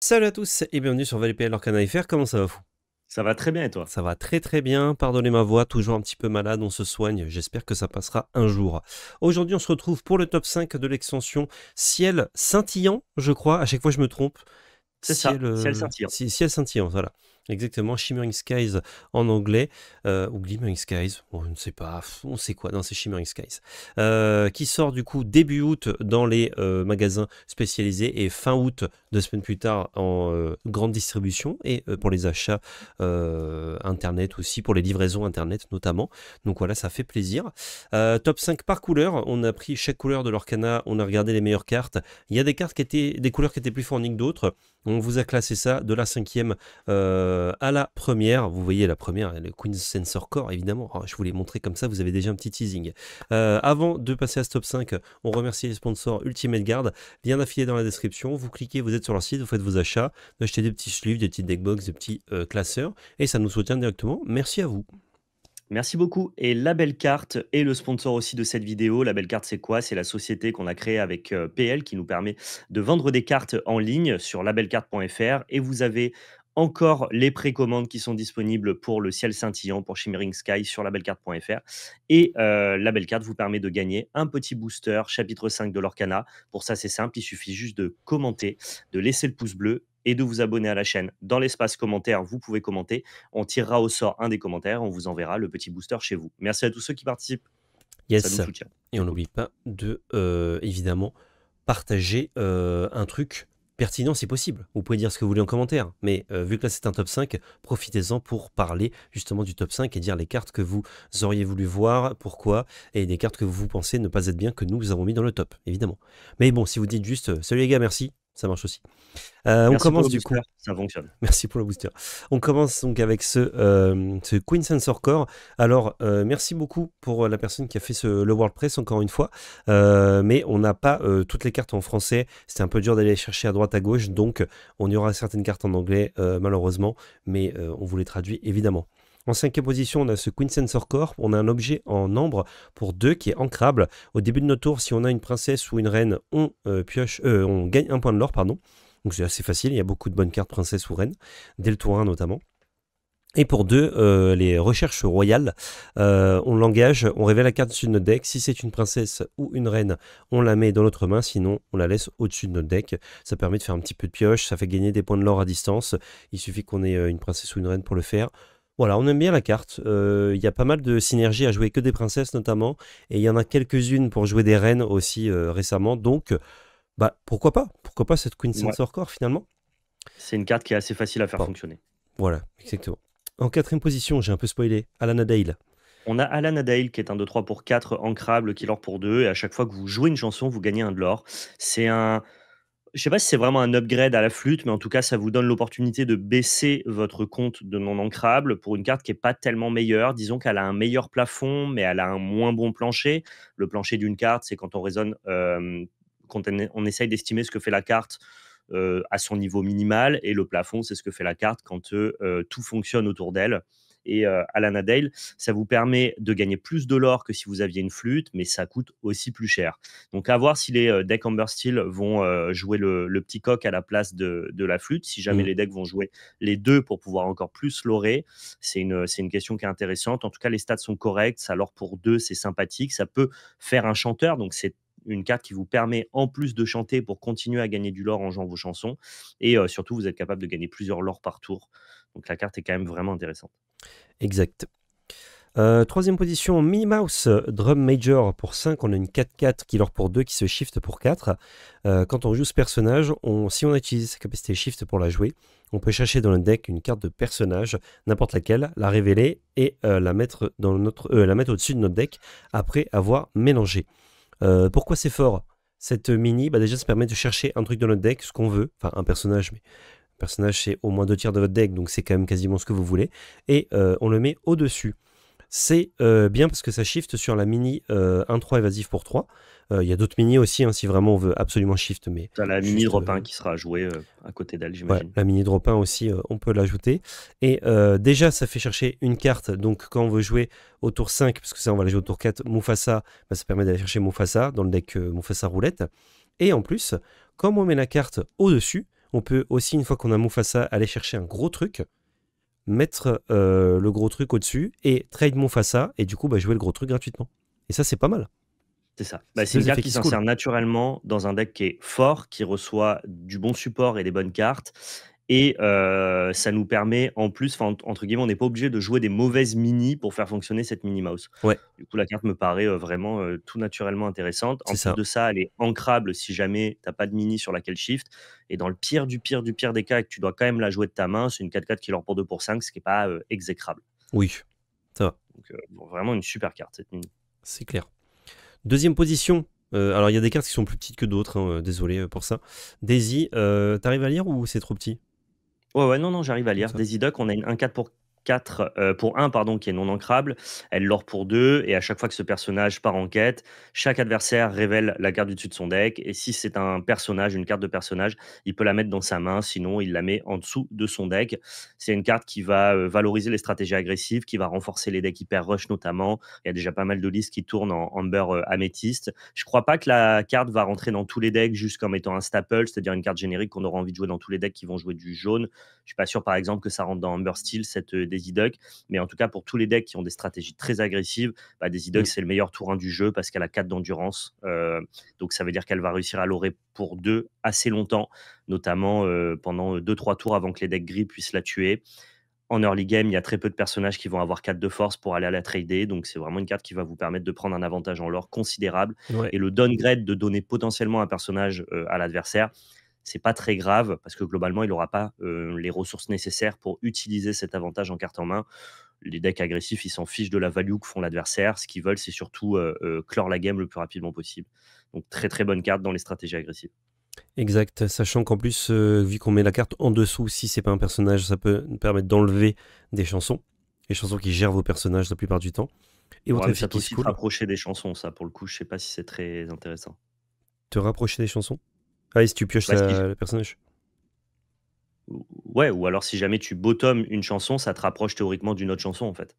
Salut à tous et bienvenue sur VLPL Arcana FR, comment ça va fou? Ça va très bien et toi? Ça va très très bien, pardonnez ma voix, toujours un petit peu malade, on se soigne, j'espère que ça passera un jour. Aujourd'hui on se retrouve pour le top 5 de l'extension Ciel Scintillant, je crois, à chaque fois je me trompe. C'est ça, ciel scintillant. Ciel Scintillant, voilà. Exactement, Shimmering Skies en anglais, ou Glimmering Skies, on ne sait pas, on sait quoi, non c'est Shimmering Skies, qui sort du coup début août dans les magasins spécialisés et fin août, 2 semaines plus tard en grande distribution et pour les achats internet aussi, pour les livraisons internet notamment, donc voilà ça fait plaisir. Top 5 par couleur, on a pris chaque couleur de l'Orcana, on a regardé les meilleures cartes, il y a des cartes qui étaient, des couleurs qui étaient plus fournies que d'autres. On vous a classé ça de la 5e à la première. Vous voyez la première, le Queen's Sensor Core, évidemment. Oh, je vous l'ai montré comme ça, vous avez déjà un petit teasing. Avant de passer à ce top 5, on remercie les sponsors Ultimate Guard. Lien affilié dans la description. Vous cliquez, vous êtes sur leur site, vous faites vos achats, vous achetez des petits sleeves, des petits deckbox, des petits classeurs, et ça nous soutient directement. Merci à vous. Merci beaucoup. Et la belle carte est le sponsor aussi de cette vidéo. La belle carte, c'est quoi? C'est la société qu'on a créée avec PL qui nous permet de vendre des cartes en ligne sur labellecarte.fr. Et vous avez encore les précommandes qui sont disponibles pour le ciel scintillant, pour Shimmering Sky sur labellecarte.fr. Et la belle carte vous permet de gagner un petit booster chapitre 5 de l'Orcana. Pour ça, c'est simple, il suffit juste de commenter, de laisser le pouce bleu et de vous abonner à la chaîne. Dans l'espace commentaire, vous pouvez commenter. On tirera au sort un des commentaires, on vous enverra le petit booster chez vous. Merci à tous ceux qui participent, ça nous Yes. soutient. Et C'est on cool. n'oublie pas de, évidemment, partager un truc pertinent si possible. Vous pouvez dire ce que vous voulez en commentaire, mais vu que là c'est un top 5, profitez-en pour parler justement du top 5 et dire les cartes que vous auriez voulu voir, pourquoi, et des cartes que vous pensez ne pas être bien que nous avons mis dans le top, évidemment. Mais bon, si vous dites juste « Salut les gars, merci », ça marche aussi. On Merci pour commence le du booster, coup. ça fonctionne. Merci pour le booster. On commence donc avec ce Queen Sensor Core. Alors, merci beaucoup pour la personne qui a fait le WordPress, encore une fois. Mais on n'a pas toutes les cartes en français. C'était un peu dur d'aller chercher à droite, à gauche. Donc, on y aura certaines cartes en anglais, malheureusement. Mais on vous les traduit, évidemment. En 5e position, on a ce Queen Sensor Core. On a un objet en ambre pour 2 qui est ancrable. Au début de notre tour, si on a une princesse ou une reine, on gagne un point de l'or, pardon. Donc c'est assez facile, il y a beaucoup de bonnes cartes princesse ou reine, dès le tour 1 notamment. Et pour 2, les recherches royales, on l'engage, on révèle la carte dessus de notre deck. Si c'est une princesse ou une reine, on la met dans notre main, sinon on la laisse au-dessus de notre deck. Ça permet de faire un petit peu de pioche, ça fait gagner des points de l'or à distance. Il suffit qu'on ait une princesse ou une reine pour le faire. Voilà, on aime bien la carte. Il y a pas mal de synergies à jouer que des princesses notamment. Et il y en a quelques-unes pour jouer des reines aussi récemment. Donc, bah, pourquoi pas? Pourquoi pas cette Queen Ouais. Sensor Core finalement? C'est une carte qui est assez facile à faire Bon, fonctionner. voilà, exactement. En 4e position, j'ai un peu spoilé, Alana Dale. On a Alan Dale qui est un 2-3 pour 4 ancrable qui l'or pour 2 et à chaque fois que vous jouez une chanson, vous gagnez un de l'or. C'est un Je sais pas si c'est vraiment un upgrade à la flûte, mais en tout cas, ça vous donne l'opportunité de baisser votre compte de non ancrable pour une carte qui est pas tellement meilleure. Disons qu'elle a un meilleur plafond, mais elle a un moins bon plancher. Le plancher d'une carte, c'est quand on raisonne, quand on essaye d'estimer ce que fait la carte à son niveau minimal, et le plafond, c'est ce que fait la carte quand tout fonctionne autour d'elle. Et Alana Dale, ça vous permet de gagner plus de l'or que si vous aviez une flûte, mais ça coûte aussi plus cher. Donc à voir si les decks Amber Steel vont jouer le petit coq à la place de la flûte, si jamais Mm. les decks vont jouer les deux pour pouvoir encore plus lorer. C'est une question qui est intéressante. En tout cas, les stats sont corrects. Alors pour deux, c'est sympathique. Ça peut faire un chanteur, donc c'est une carte qui vous permet en plus de chanter pour continuer à gagner du lore en jouant vos chansons. Et surtout, vous êtes capable de gagner plusieurs lore par tour. Donc la carte est quand même vraiment intéressante. Exact. 3e position, Minnie Mouse, Drum Major pour 5, on a une 4-4 qui leur pour 2 qui se shift pour 4. Quand on joue ce personnage, si on a utilisé sa capacité shift pour la jouer, on peut chercher dans le deck une carte de personnage, n'importe laquelle, la révéler et la mettre au-dessus de notre deck après avoir mélangé. Pourquoi c'est fort cette mini? Déjà ça permet de chercher un truc dans notre deck, ce qu'on veut, enfin un personnage, mais un personnage c'est au moins 2 tiers de votre deck, donc c'est quand même quasiment ce que vous voulez, et on le met au-dessus. C'est bien parce que ça shift sur la mini 1-3 évasif pour 3. Il y a d'autres mini aussi, hein, si vraiment on veut absolument shift, mais Tu as la mini juste drop 1 qui sera jouée à côté d'elle, ouais, j'imagine. la mini drop 1 aussi, on peut l'ajouter. Et déjà, ça fait chercher une carte. Donc, quand on veut jouer au tour 5, parce que ça, on va la jouer au tour 4, Mufasa, ça permet d'aller chercher Mufasa dans le deck Mufasa roulette. Et en plus, comme on met la carte au-dessus, On peut aussi, une fois qu'on a Mufasa, aller chercher un gros truc, mettre le gros truc au-dessus et trade Mufasa et du coup jouer le gros truc gratuitement. Et ça, c'est pas mal. C'est ça. C'est C'est une deux carte effets qui qui se coulent. s'insère naturellement dans un deck qui est fort, qui reçoit du bon support et des bonnes cartes et ça nous permet en plus, enfin, entre guillemets, on n'est pas obligé de jouer des mauvaises mini pour faire fonctionner cette Mini Mouse. Ouais, Du coup, la carte me paraît, vraiment, tout naturellement intéressante. c'est En plus ça. de ça, elle est ancrable si jamais tu as pas de mini sur laquelle shift et dans le pire du pire du pire des cas et que tu dois quand même la jouer de ta main, c'est une 4/4 qui leur pour 2 pour 5, ce qui est pas, exécrable. Oui, ça va, Donc bon, vraiment une super carte cette mini. c'est clair. Deuxième position. Alors, il y a des cartes qui sont plus petites que d'autres, hein, désolé pour ça. Daisy, t'arrives à lire ou c'est trop petit? Ouais, ouais, non, non, j'arrive à Comme lire. ça. Daisy Duck, on a une 1/4 pour 4, pour 1 pardon, qui est non ancrable. Elle lore pour 2 et à chaque fois que ce personnage part en quête, chaque adversaire révèle la carte du dessus de son deck et si c'est un personnage, une carte de personnage, il peut la mettre dans sa main, sinon il la met en dessous de son deck. C'est une carte qui va, valoriser les stratégies agressives, qui va renforcer les decks hyper rush notamment. Il y a déjà pas mal de listes qui tournent en Amber, Améthyste. Je crois pas que la carte va rentrer dans tous les decks juste comme étant un staple, c'est-à-dire une carte générique qu'on aura envie de jouer dans tous les decks qui vont jouer du jaune. Je suis pas sûr, par exemple, que ça rentre dans Amber Steel, cette Daisy Duck. Mais en tout cas, pour tous les decks qui ont des stratégies très agressives, Daisy Duck, Mm. c'est le meilleur tour 1 du jeu parce qu'elle a 4 d'endurance. Donc, ça veut dire qu'elle va réussir à l'aurer pour 2 assez longtemps, notamment pendant 2-3 tours avant que les decks gris puissent la tuer. En early game, il y a très peu de personnages qui vont avoir 4 de force pour aller à la trader. Donc, c'est vraiment une carte qui va vous permettre de prendre un avantage en lore considérable. Ouais, Et le downgrade de donner potentiellement un personnage à l'adversaire, c'est pas très grave parce que globalement, il n'aura pas les ressources nécessaires pour utiliser cet avantage en carte en main. Les decks agressifs, ils s'en fichent de la value que font l'adversaire. Ce qu'ils veulent, c'est surtout clore la game le plus rapidement possible. Donc, très très bonne carte dans les stratégies agressives. exact. Sachant qu'en plus, vu qu'on met la carte en dessous, si c'est pas un personnage, ça peut nous permettre d'enlever des chansons. Les chansons qui gèrent vos personnages la plupart du temps. Et Ouais, autre mais effet ça peut qui se aussi te coule, rapprocher des chansons, ça, pour le coup. Je sais pas si c'est très intéressant. te rapprocher des chansons. Ah, et si tu pioches Bah, si, le personnage. ouais, ou alors si jamais tu bottom une chanson, ça te rapproche théoriquement d'une autre chanson, en fait.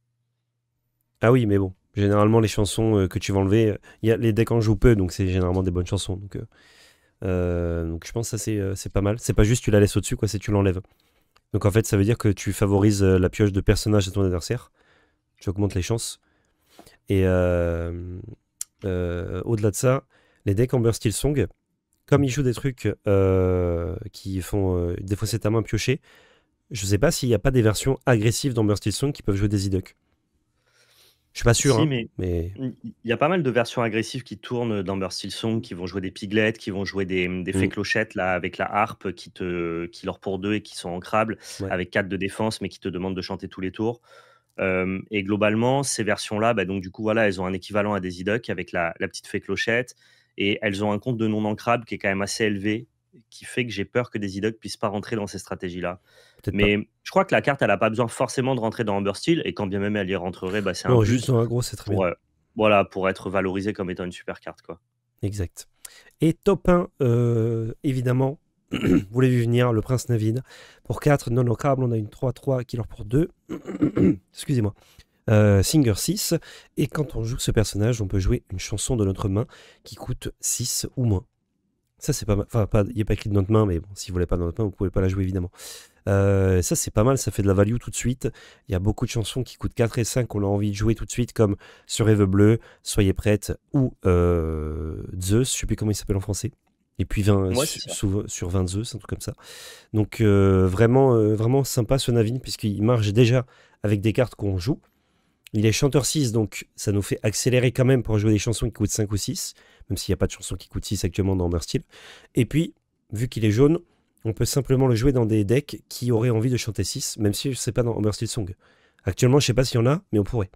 Ah oui, mais bon, généralement les chansons que tu vas enlever, y a, les decks en jouent peu, donc c'est généralement des bonnes chansons. Donc je pense que ça c'est pas mal. C'est pas juste tu la laisses au-dessus, quoi, c'est tu l'enlèves. Donc en fait, ça veut dire que tu favorises la pioche de personnage de ton adversaire. Tu augmentes les chances. Et au-delà de ça, les decks Amber Steel Song, comme ils jouent des trucs qui font des fois c'est ta main piochée, je sais pas s'il n'y a pas des versions agressives d'Amber Steel Song qui peuvent jouer des E-Duck. Je suis pas sûr, Si, hein, mais mais il y a pas mal de versions agressives qui tournent dans Burst Silksong, qui vont jouer des piglets, qui vont jouer des fées mm, clochettes là, avec la harpe qui leur pour 2 et qui sont ancrables, ouais, avec 4 de défense, mais qui te demandent de chanter tous les tours. Et globalement, ces versions-là, donc du coup, voilà, elles ont un équivalent à des Idoc avec la petite fée clochette, et elles ont un compte de non ancrable qui est quand même assez élevé, qui fait que j'ai peur que des Idoc puissent pas rentrer dans ces stratégies-là. peut-être pas. Mais je crois que la carte, elle a pas besoin forcément de rentrer dans Amber Steel, et quand bien même elle y rentrerait, c'est un Non, juste plus dans aggro, c'est très bien. pour, voilà, pour être valorisée comme étant une super carte, quoi. Exact. Et top 1, évidemment, vous l'avez vu venir, le Prince Navid. Pour 4 non locables, on a une 3-3 qui leur pour 2. Excusez-moi. Singer 6. Et quand on joue ce personnage, on peut jouer une chanson de notre main qui coûte 6 ou moins. Ça, c'est pas mal. Enfin, il n'y a pas écrit de notre main, mais bon, si vous voulez pas de notre main, vous pouvez pas la jouer, évidemment. Ça, c'est pas mal, ça fait de la value tout de suite. Il y a beaucoup de chansons qui coûtent 4 et 5 qu'on a envie de jouer tout de suite, comme Sur Rêve Bleu, Soyez prête, ou Zeus, je sais plus comment il s'appelle en français. Et puis 20, Ouais, c'est ça. sur 20 Zeus, un truc comme ça. Donc vraiment sympa ce Navin, puisqu'il marche déjà avec des cartes qu'on joue. Il est chanteur 6, donc ça nous fait accélérer quand même pour jouer des chansons qui coûtent 5 ou 6, même s'il n'y a pas de chansons qui coûtent 6 actuellement dans Amber Steel. Et puis, vu qu'il est jaune, on peut simplement le jouer dans des decks qui auraient envie de chanter 6, même si je ne sais pas dans Amber Steel Song. Actuellement, je ne sais pas s'il y en a, mais on pourrait.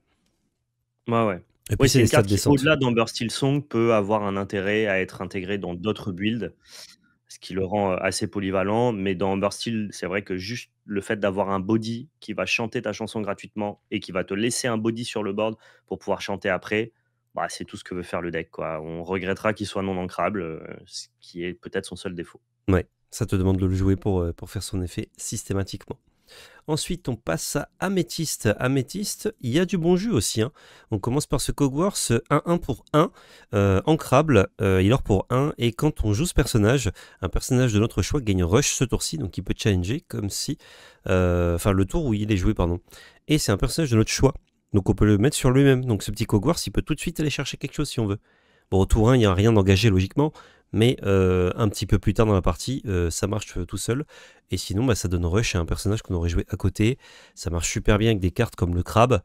Ouais, ouais. Et puis, Oui, c'est c'est des une stats carte qui, décentes. au-delà d'Amber Steel Song, peut avoir un intérêt à être intégrée dans d'autres builds, ce qui le rend assez polyvalent. Mais dans Amber Steel, c'est vrai que juste le fait d'avoir un body qui va chanter ta chanson gratuitement et qui va te laisser un body sur le board pour pouvoir chanter après, c'est tout ce que veut faire le deck, quoi. On regrettera qu'il soit non ancrable, ce qui est peut-être son seul défaut. Ouais, ça te demande de le jouer pour faire son effet systématiquement. Ensuite, on passe à Améthyste. Améthyste, il y a du bon jus aussi, hein. On commence par ce Hogwarts 1-1 pour 1, ancrable, healer pour 1, et quand on joue ce personnage, un personnage de notre choix gagne rush ce tour-ci, donc il peut challenger comme si... Enfin, le tour où il est joué, pardon. Et c'est un personnage de notre choix, donc on peut le mettre sur lui-même. Donc ce petit Hogwarts, il peut tout de suite aller chercher quelque chose si on veut. Bon, au tour 1, il n'y a rien d'engagé logiquement, mais un petit peu plus tard dans la partie, ça marche tout seul. Et sinon, bah, ça donne rush à un personnage qu'on aurait joué à côté. Ça marche super bien avec des cartes comme le crabe.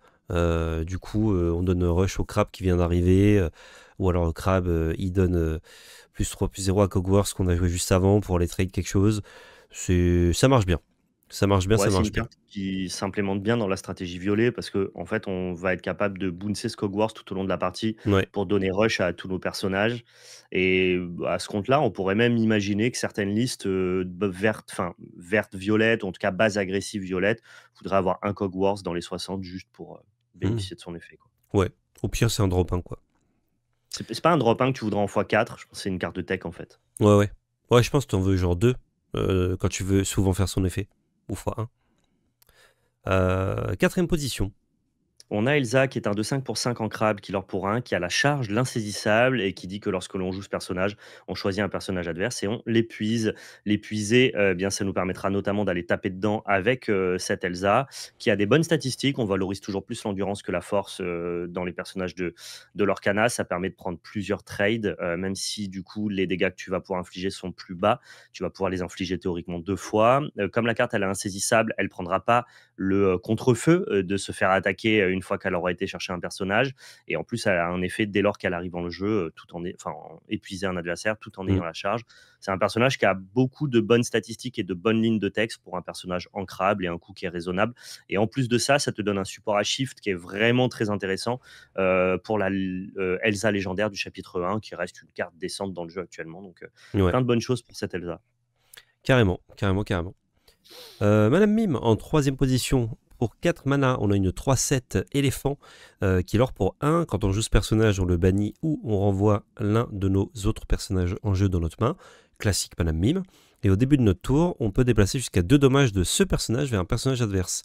Du coup, on donne rush au crabe qui vient d'arriver. Ou alors le crabe, il donne plus 3, plus 0 à Hogwarts qu'on a joué juste avant pour aller trade quelque chose. Ça marche bien. Ça marche bien, Ouais, ça c'est marche une bien. carte qui s'implémente bien dans la stratégie violet parce que en fait, on va être capable de bouncer ce Hogwarts tout au long de la partie Ouais. pour donner rush à tous nos personnages et à ce compte-là, on pourrait même imaginer que certaines listes, vertes, enfin, vertes, violettes, ou en tout cas base agressive violette, voudraient avoir un Hogwarts dans les 60 juste pour, Hmm. bénéficier de son effet, quoi. Ouais. Au pire, c'est un drop 1, quoi. C'est pas un drop 1 que tu voudrais en x4, je pense que c'est une carte de tech, en fait. Ouais, ouais. Ouais, je pense que tu en veux genre 2 quand tu veux souvent faire son effet. Ou x1. Quatrième position. On a Elsa qui est un 2-5 pour 5 en crabe, killer pour 1, qui a la charge de l'insaisissable et qui dit que lorsque l'on joue ce personnage, on choisit un personnage adverse et on l'épuise. L'épuiser, bien, ça nous permettra notamment d'aller taper dedans avec cette Elsa, qui a des bonnes statistiques. On valorise toujours plus l'endurance que la force dans les personnages de l'Orcana. Ça permet de prendre plusieurs trades, même si du coup les dégâts que tu vas pouvoir infliger sont plus bas. Tu vas pouvoir les infliger théoriquement 2 fois. Comme la carte elle est insaisissable, elle prendra pas le contre-feu de se faire attaquer une fois qu'elle aura été chercher un personnage. Et en plus, elle a un effet dès lors qu'elle arrive dans le jeu, épuiser un adversaire tout en Hmm. ayant la charge. C'est un personnage qui a beaucoup de bonnes statistiques et de bonnes lignes de texte pour un personnage ancrable et un coût qui est raisonnable. Et en plus de ça, ça te donne un support à shift qui est vraiment très intéressant pour la Elsa légendaire du chapitre 1, qui reste une carte décente dans le jeu actuellement. Donc, Ouais. plein de bonnes choses pour cette Elsa. Carrément, carrément, carrément. Madame Mime en troisième position. Pour 4 mana, on a une 3-7 éléphant qui est l'or pour 1. Quand on joue ce personnage, on le bannit ou on renvoie l'un de nos autres personnages en jeu dans notre main. Classique Madame Mime. Et au début de notre tour, on peut déplacer jusqu'à 2 dommages de ce personnage vers un personnage adverse.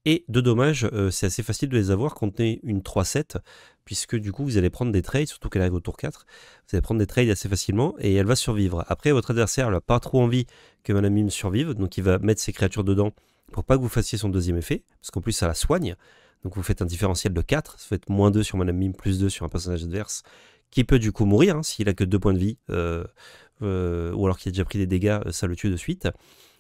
Et 2 dommages, c'est assez facile de les avoir quand on est une 3-7, puisque du coup vous allez prendre des trades, surtout qu'elle arrive au tour 4, vous allez prendre des trades assez facilement et elle va survivre. Après, votre adversaire n'a pas trop envie que Madame Mime survive, donc il va mettre ses créatures dedans pour pas que vous fassiez son deuxième effet, parce qu'en plus ça la soigne. Donc vous faites un différentiel de 4, vous faites -2 sur Madame Mime, +2 sur un personnage adverse, qui peut du coup mourir, hein, s'il a que 2 points de vie, ou alors qu'il a déjà pris des dégâts, ça le tue de suite.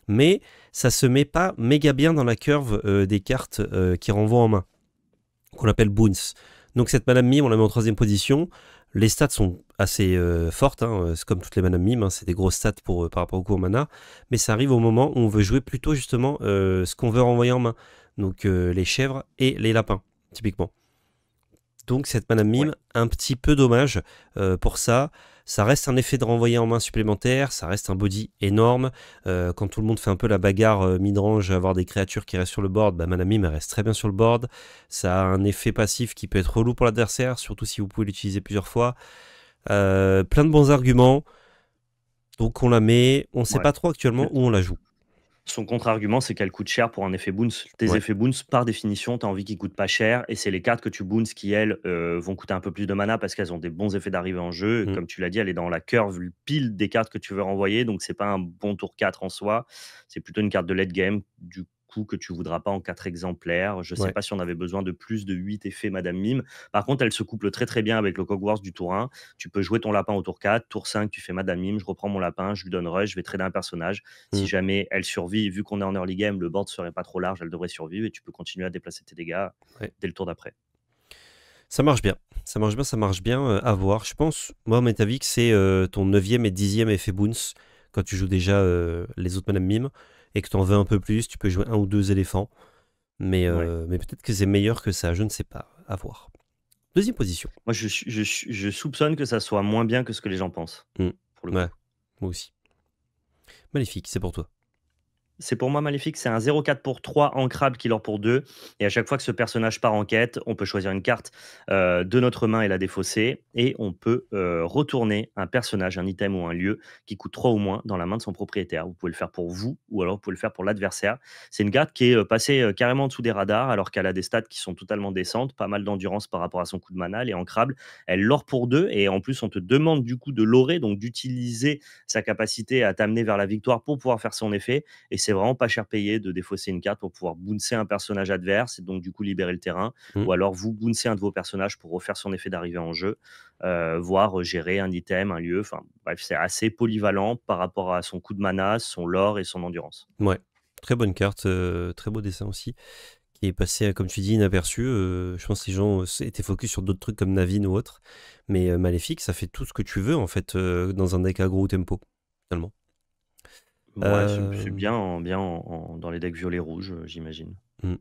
Mais ça se met pas méga bien dans la curve des cartes qui renvoient en main, qu'on appelle boons. Donc cette Madame Mime, on la met en troisième position. Les stats sont assez fortes, hein, c'est comme toutes les Madame Mime, hein, c'est des grosses stats par rapport au coût en mana, mais ça arrive au moment où on veut jouer plutôt justement ce qu'on veut renvoyer en main, donc les chèvres et les lapins, typiquement. Donc cette Madame Ouais. Mime, un petit peu dommage pour ça. Ça reste un effet de renvoyer en main supplémentaire, ça reste un body énorme. Quand tout le monde fait un peu la bagarre mid-range, avoir des créatures qui restent sur le board, bah, Madame Mime elle reste très bien sur le board. Ça a un effet passif qui peut être relou pour l'adversaire, surtout si vous pouvez l'utiliser plusieurs fois. Plein de bons arguments. Donc on la met, on ne sait Ouais. pas trop actuellement où on la joue. Son contre-argument, c'est qu'elle coûte cher pour un effet bounce. Tes Ouais. effets bounce, par définition, tu as envie qu'ils coûtent pas cher. Et c'est les cartes que tu bounce qui, elles, vont coûter un peu plus de mana parce qu'elles ont des bons effets d'arrivée en jeu. Mm. Comme tu l'as dit, elle est dans la curve pile des cartes que tu veux renvoyer. Donc, c'est pas un bon tour 4 en soi. C'est plutôt une carte de late game. Du coup, que tu voudras pas en 4 exemplaires. Je sais Ouais. pas si on avait besoin de plus de 8 effets Madame Mime. Par contre, elle se couple très très bien avec le Hogwarts du tour 1. Tu peux jouer ton lapin au tour 4. Tour 5, tu fais Madame Mime. Je reprends mon lapin, je lui donne rush, je vais trader un personnage. Si Mm. jamais elle survit, vu qu'on est en early game, le board serait pas trop large, elle devrait survivre et tu peux continuer à déplacer tes dégâts Ouais. dès le tour d'après. Ça marche bien. Ça marche bien, ça marche bien à voir. Je pense, moi, à avis, que c'est ton 9e et 10e effet bounce quand tu joues déjà les autres Madame Mime et que tu en veux un peu plus. Tu peux jouer un ou deux éléphants. Ouais. Mais peut-être que c'est meilleur que ça, je ne sais pas. À voir. Deuxième position. Moi, je soupçonne que ça soit moins bien que ce que les gens pensent, Mm. pour le Ouais, coup. moi aussi. Magnifique, c'est pour toi. C'est pour moi maléfique, c'est un 0,4 pour 3 ancrable qui pour 2. Et à chaque fois que ce personnage part en quête, on peut choisir une carte de notre main et la défausser. Et on peut retourner un personnage, un item ou un lieu qui coûte 3 ou moins dans la main de son propriétaire. Vous pouvez le faire pour vous ou alors vous pouvez le faire pour l'adversaire. C'est une carte qui est passée carrément en dessous des radars alors qu'elle a des stats qui sont totalement décentes, pas mal d'endurance par rapport à son coup de mana, elle est ancrable. Elle lore pour 2 et en plus on te demande du coup de lorer, donc d'utiliser sa capacité à t'amener vers la victoire pour pouvoir faire son effet. Et c'est vraiment pas cher payé de défausser une carte pour pouvoir bouncer un personnage adverse et donc du coup libérer le terrain. Mm. Ou alors vous bouncez un de vos personnages pour refaire son effet d'arrivée en jeu, voire gérer un item, un lieu. Enfin bref, c'est assez polyvalent par rapport à son coup de mana, son lore et son endurance. Ouais, très bonne carte, très beau dessin aussi, qui est passé, comme tu dis, inaperçu. Je pense que les gens étaient focus sur d'autres trucs comme Navin ou autre. Mais Maléfique, ça fait tout ce que tu veux, en fait, dans un deck aggro ou tempo, finalement. Ouais, c'est Euh, bien dans les decks violet-rouge, j'imagine. hmm.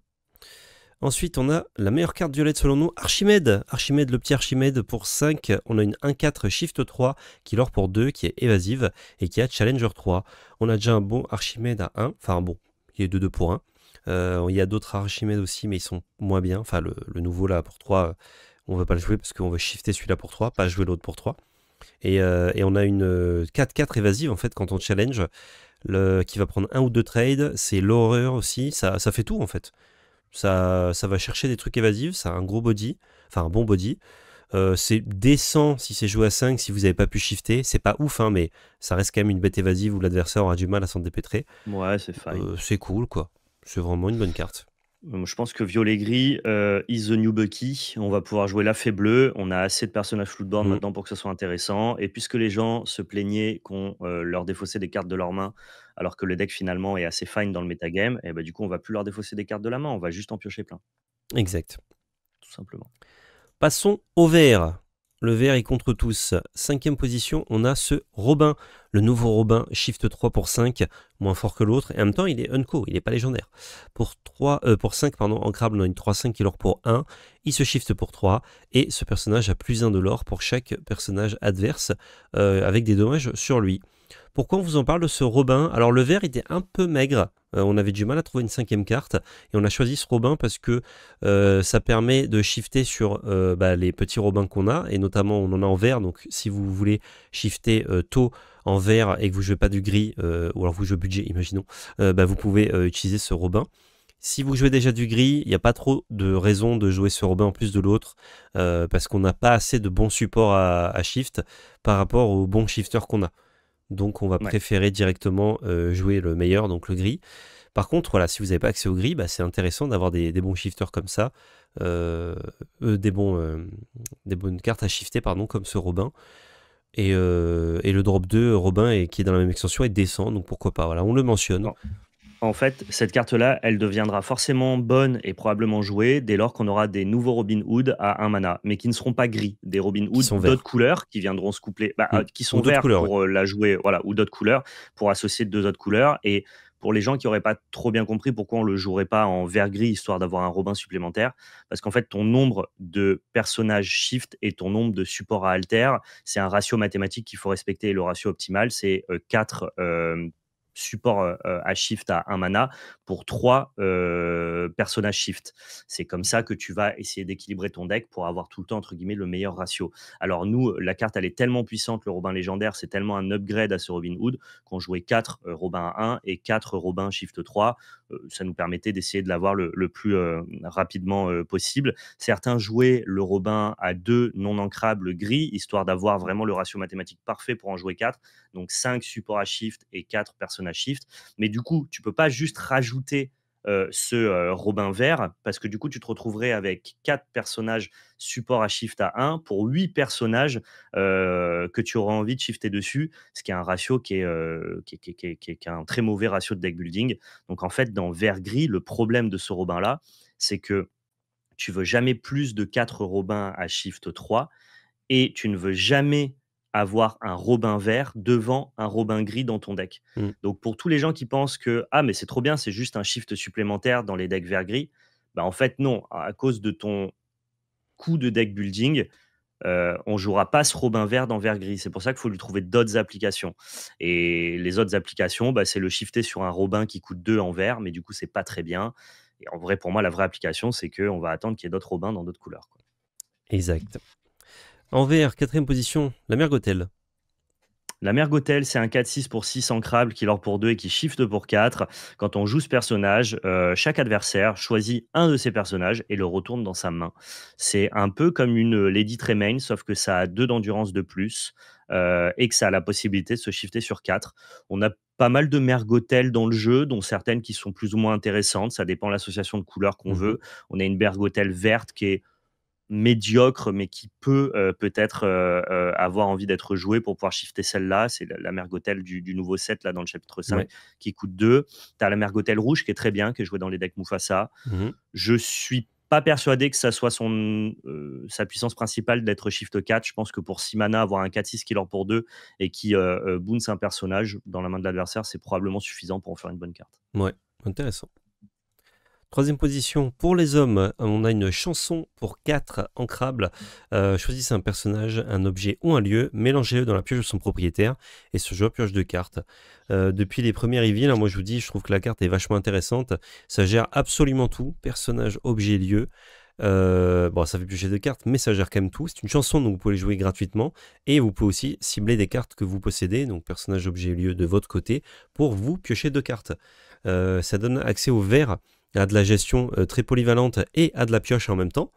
Ensuite, on a la meilleure carte violette selon nous, Archimède. Archimède, le petit Archimède pour 5. On a une 1-4 Shift 3 qui lore pour 2, qui est évasive et qui a Challenger 3. On a déjà un bon Archimède à 1, enfin un bon, il est de 2 pour 1. Il y a d'autres Archimèdes aussi, mais ils sont moins bien. Enfin, le nouveau là pour 3, on ne va pas le jouer parce qu'on va shifter celui-là pour 3, pas jouer l'autre pour 3. Et on a une 4-4 évasive en fait quand on challenge, qui va prendre un ou deux trades. C'est l'horreur aussi, ça fait tout en fait. Ça va chercher des trucs évasifs, ça a un gros body, enfin un bon body. C'est décent si c'est joué à 5, si vous n'avez pas pu shifter. C'est pas ouf, hein, mais ça reste quand même une bête évasive où l'adversaire aura du mal à s'en dépêtrer. Ouais, c'est fine. C'est cool, quoi. C'est vraiment une bonne carte. Je pense que violet-gris, is the new Bucky. On va pouvoir jouer la fée bleue. On a assez de personnages floodboard Mm, maintenant pour que ce soit intéressant. Et puisque les gens se plaignaient qu'on leur défaussait des cartes de leur main, alors que le deck finalement est assez fine dans le metagame, et bah, du coup, on va plus leur défausser des cartes de la main. On va juste en piocher plein, exact. tout simplement. Passons au vert. Le vert est contre tous. Cinquième position, on a ce Robin. Le nouveau Robin, Shift 3 pour 5, moins fort que l'autre. Et en même temps, il est unco, il n'est pas légendaire. Pour 5, pardon, ancrable, on a une 3-5 qui lore pour 1. Il se shift pour 3. Et ce personnage a plus 1 de lore pour chaque personnage adverse, avec des dommages sur lui. Pourquoi on vous en parle de ce Robin? Alors le vert était un peu maigre, on avait du mal à trouver une cinquième carte, et on a choisi ce Robin parce que ça permet de shifter sur les petits Robins qu'on a, et notamment on en a en vert, donc si vous voulez shifter tôt en vert et que vous jouez pas du gris, ou alors vous jouez budget, imaginons, vous pouvez utiliser ce Robin. Si vous jouez déjà du gris, il n'y a pas trop de raison de jouer ce Robin en plus de l'autre, parce qu'on n'a pas assez de bons supports à shift par rapport aux bons shifters qu'on a. Donc on va Ouais. préférer directement jouer le meilleur, donc le gris. Par contre, voilà, si vous n'avez pas accès au gris, c'est intéressant d'avoir des bons shifters comme ça, euh, des bonnes cartes à shifter, pardon, comme ce Robin. Et le drop 2 Robin, qui est dans la même extension, est décent, donc pourquoi pas. Voilà, on le mentionne. En fait, cette carte-là, elle deviendra forcément bonne et probablement jouée dès lors qu'on aura des nouveaux Robin Hood à 1 mana, mais qui ne seront pas gris. Des Robin Qui Hood sont d'autres verts. couleurs qui viendront se coupler, Hmm. qui Ou sont d'autres verts couleurs, ouais. pour la jouer, voilà, ou d'autres couleurs pour associer 2 autres couleurs. Et pour les gens qui n'auraient pas trop bien compris pourquoi on le jouerait pas en vert-gris histoire d'avoir un Robin supplémentaire, parce qu'en fait, ton nombre de personnages shift et ton nombre de supports à alter, c'est un ratio mathématique qu'il faut respecter. Et le ratio optimal, c'est 4 supports à shift à 1 mana pour 3 personnages shift. C'est comme ça que tu vas essayer d'équilibrer ton deck pour avoir tout le temps, entre guillemets, le meilleur ratio. Alors nous, la carte, elle est tellement puissante, le Robin légendaire, c'est tellement un upgrade à ce Robin Hood qu'on jouait 4 Robin à 1 et 4 Robin shift 3. Ça nous permettait d'essayer de l'avoir le plus rapidement possible. Certains jouaient le Robin à 2 non ancrables gris, histoire d'avoir vraiment le ratio mathématique parfait pour en jouer 4. Donc 5 supports à shift et 4 personnages shift. Mais du coup, tu peux pas juste rajouter ce Robin vert, parce que du coup, tu te retrouverais avec 4 personnages support à shift à 1 pour 8 personnages que tu auras envie de shifter dessus, ce qui est un ratio qui est un très mauvais ratio de deck building. Donc en fait, dans vert-gris, le problème de ce Robin-là, c'est que tu veux jamais plus de 4 Robins à shift 3 et tu ne veux jamais avoir un Robin vert devant un Robin gris dans ton deck. Hmm. Donc pour tous les gens qui pensent que ah mais c'est trop bien, c'est juste un shift supplémentaire dans les decks vert gris, bah en fait non, à cause de ton coût de deck building, on jouera pas ce Robin vert dans vert gris. C'est pour ça qu'il faut lui trouver d'autres applications. Et les autres applications, bah, c'est le shifter sur un Robin qui coûte 2 en vert, mais du coup, c'est pas très bien. Et en vrai, pour moi, la vraie application, c'est qu'on va attendre qu'il y ait d'autres Robins dans d'autres couleurs, quoi. Exact. En vert, quatrième position, la Mergotel. La Mergotel, c'est un 4-6 pour 6 ancrable qui lord pour 2 et qui shift pour 4. Quand on joue ce personnage, chaque adversaire choisit un de ses personnages et le retourne dans sa main. C'est un peu comme une Lady Tremaine, sauf que ça a 2 d'endurance de plus et que ça a la possibilité de se shifter sur 4. On a pas mal de Mergotel dans le jeu, dont certaines qui sont plus ou moins intéressantes. Ça dépend de l'association de couleurs qu'on Mhm. veut. On a une Mergotel verte qui est médiocre, mais qui peut peut-être avoir envie d'être joué pour pouvoir shifter celle-là. C'est la Mergotel du nouveau set là dans le chapitre 5 Ouais. qui coûte 2. Tu as la Mergotel rouge qui est très bien, qui est jouée dans les decks Mufasa. Mhm. Je suis pas persuadé que ça soit sa puissance principale d'être shift 4. Je pense que pour 6 mana, avoir un 4-6 qui lord pour 2 et qui bounce un personnage dans la main de l'adversaire, c'est probablement suffisant pour en faire une bonne carte. Ouais, intéressant. Troisième position, pour les hommes, on a une chanson pour 4 ancrables. Choisissez un personnage, un objet ou un lieu, mélangez-le dans la pioche de son propriétaire et ce joueur pioche 2 cartes. Depuis les premiers reveals, moi je vous dis, je trouve que la carte est vachement intéressante. Ça gère absolument tout, personnage, objet, lieu. Bon, ça fait piocher 2 cartes, mais ça gère quand même tout. C'est une chanson, donc vous pouvez les jouer gratuitement. Et vous pouvez aussi cibler des cartes que vous possédez, donc personnage, objet, lieu de votre côté, pour vous piocher 2 cartes. Ça donne accès au vert, à de la gestion très polyvalente et à de la pioche en même temps.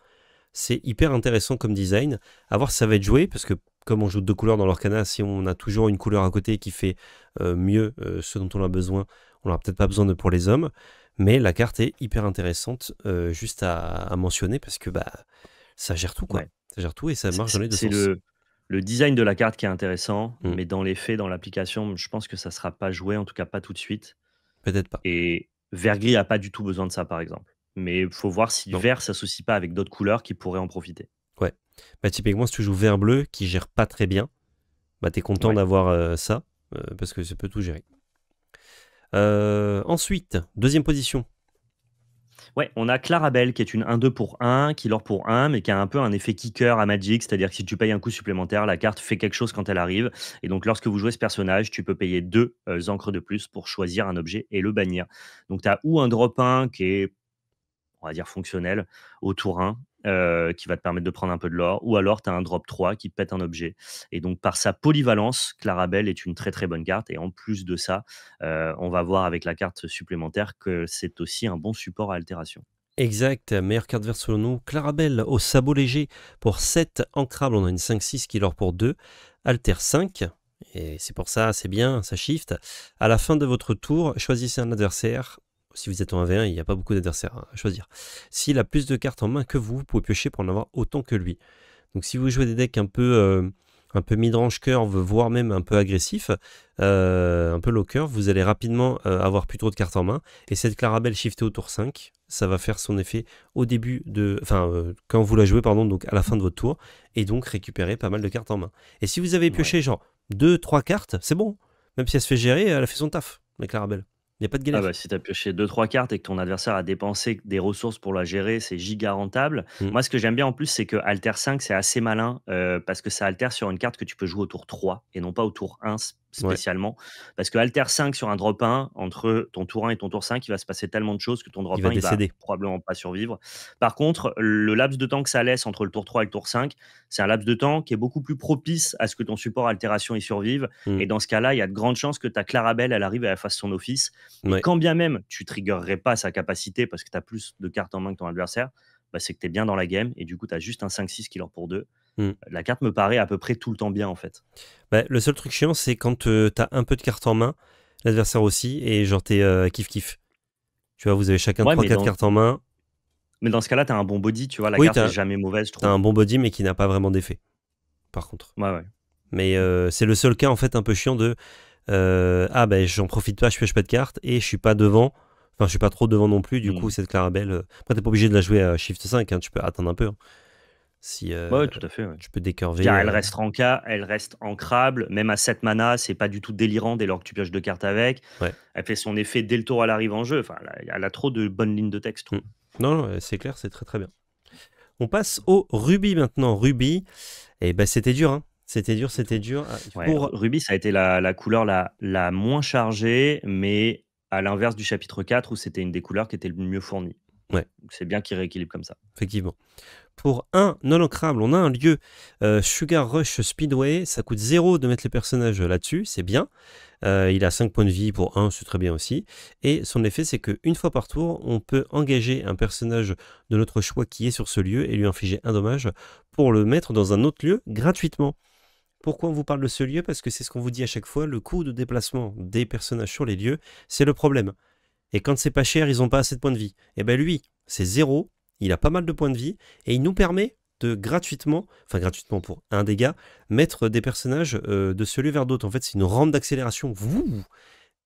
C'est hyper intéressant comme design. À voir si ça va être joué, parce que comme on joue 2 couleurs dans l'Orcana, si on a toujours une couleur à côté qui fait mieux ce dont on a besoin, on n'aura peut-être pas besoin de pour les hommes. Mais la carte est hyper intéressante, juste à mentionner, parce que bah, ça gère tout, quoi. Ouais. Ça gère tout et ça marche dans les deux C'est sens. le design de la carte qui est intéressant, Mm. mais dans les faits, dans l'application, je pense que ça sera pas joué, en tout cas pas tout de suite. Peut-être pas. Et vert gris a pas du tout besoin de ça, par exemple. Mais il faut voir si Non. vert s'associe pas avec d'autres couleurs qui pourraient en profiter. Ouais. Bah, typiquement, si tu joues vert-bleu, qui gère pas très bien, bah, t'es content Ouais. d'avoir ça, parce que ça peut tout gérer. Ensuite, deuxième position. Ouais, on a Clarabelle qui est une 1-2 pour 1, qui lord pour 1, mais qui a un peu un effet kicker à Magic, c'est-à-dire que si tu payes un coût supplémentaire, la carte fait quelque chose quand elle arrive. Et donc, lorsque vous jouez ce personnage, tu peux payer 2 encres de plus pour choisir un objet et le bannir. Donc, tu as ou un drop 1 qui est, on va dire, fonctionnel au tour 1, qui va te permettre de prendre un peu de l'or, ou alors tu as un drop 3 qui pète un objet. Et donc, par sa polyvalence, Clarabelle est une très très bonne carte. Et en plus de ça, on va voir avec la carte supplémentaire que c'est aussi un bon support à altération. Exact, meilleure carte verte selon nous. Clarabelle au sabot léger pour 7 ancrables, on a une 5-6 qui lord pour 2. Alter 5, et c'est pour ça, c'est bien, ça shift. À la fin de votre tour, choisissez un adversaire. Si vous êtes en 1v1, il n'y a pas beaucoup d'adversaires à choisir. S'il a plus de cartes en main que vous pouvez piocher pour en avoir autant que lui. Donc si vous jouez des decks un peu mid-range curve, voire même un peu agressif, un peu low curve, vous allez rapidement avoir plus trop de cartes en main. Et cette Clarabelle shiftée au tour 5, ça va faire son effet au début de... Enfin, quand vous la jouez, pardon, donc à la fin de votre tour, et donc récupérer pas mal de cartes en main. Et si vous avez Ouais. pioché genre 2-3 cartes, c'est bon. Même si elle se fait gérer, elle a fait son taf, la Clarabelle. Il n'y a pas de Ah galère. bah, si tu as pioché 2-3 cartes et que ton adversaire a dépensé des ressources pour la gérer, c'est giga rentable. Mm. Moi, ce que j'aime bien en plus, c'est que Alter 5, c'est assez malin parce que ça altère sur une carte que tu peux jouer au tour 3 et non pas au tour 1 Ouais, spécialement. Parce que Alter 5 sur un drop 1, entre ton tour 1 et ton tour 5, il va se passer tellement de choses que ton il drop va 1, il va décéder. probablement pas survivre. Par contre, le laps de temps que ça laisse entre le tour 3 et le tour 5, c'est un laps de temps qui est beaucoup plus propice à ce que ton support altération y survive. Mm. Et dans ce cas-là, il y a de grandes chances que ta Clarabelle, elle arrive et elle fasse son office. Et Ouais. quand bien même tu triggererais pas sa capacité parce que tu as plus de cartes en main que ton adversaire, bah, c'est que tu es bien dans la game et du coup tu as juste un 5-6 qui leur pour 2. Mm. La carte me paraît à peu près tout le temps bien en fait. Bah, le seul truc chiant, c'est quand t'as un peu de cartes en main, l'adversaire aussi, et genre t'es kiff-kiff. Tu vois, vous avez chacun Ouais, trois quatre cartes en main. mais dans ce cas-là, tu as un bon body, tu vois, la Oui, carte est t'as jamais mauvaise, je as trouve. un bon body, mais qui n'a pas vraiment d'effet, par contre. Ouais, ouais. Mais c'est le seul cas, en fait, un peu chiant de ah, ben j'en profite pas, je pioche pas de cartes, et je suis pas devant. Enfin, je suis pas trop devant non plus, du coup, Hmm. cette Clarabelle. Après, t'es pas obligé de la jouer à Shift 5, hein, tu peux attendre un peu. Hein. Si Ouais, ouais, tout à fait. Ouais. tu peux Je veux décurver. dire, elle reste ranka, elle reste ancrable, même à 7 mana, c'est pas du tout délirant dès lors que tu pioches 2 cartes avec. Ouais. Elle fait son effet dès le tour, elle arrive en jeu. Enfin, elle a trop de bonnes lignes de texte, je Mm. trouve. Non, non, c'est clair, c'est très très bien. On passe au rubis maintenant. Rubis, et ben c'était dur, hein. C'était dur, c'était dur. Ah, Ouais, pour... Ruby, ça a été la couleur la moins chargée, mais à l'inverse du chapitre 4 où c'était une des couleurs qui était le mieux fournie. Ouais, Donc c'est bien qu'il rééquilibre comme ça. effectivement. Pour un non ancrable, on a un lieu Sugar Rush Speedway. Ça coûte 0 de mettre les personnages là-dessus, c'est bien. Il a 5 points de vie pour 1, c'est très bien aussi. Et son effet, c'est qu'une fois par tour, on peut engager un personnage de notre choix qui est sur ce lieu et lui infliger un dommage pour le mettre dans un autre lieu gratuitement. Pourquoi on vous parle de ce lieu? Parce que c'est ce qu'on vous dit à chaque fois, le coût de déplacement des personnages sur les lieux, c'est le problème. Et quand c'est pas cher, ils n'ont pas assez de points de vie. Et ben lui, c'est 0, il a pas mal de points de vie, et il nous permet de gratuitement, enfin gratuitement pour un dégât, mettre des personnages de ce lieu vers d'autres. En fait, c'est une rampe d'accélération.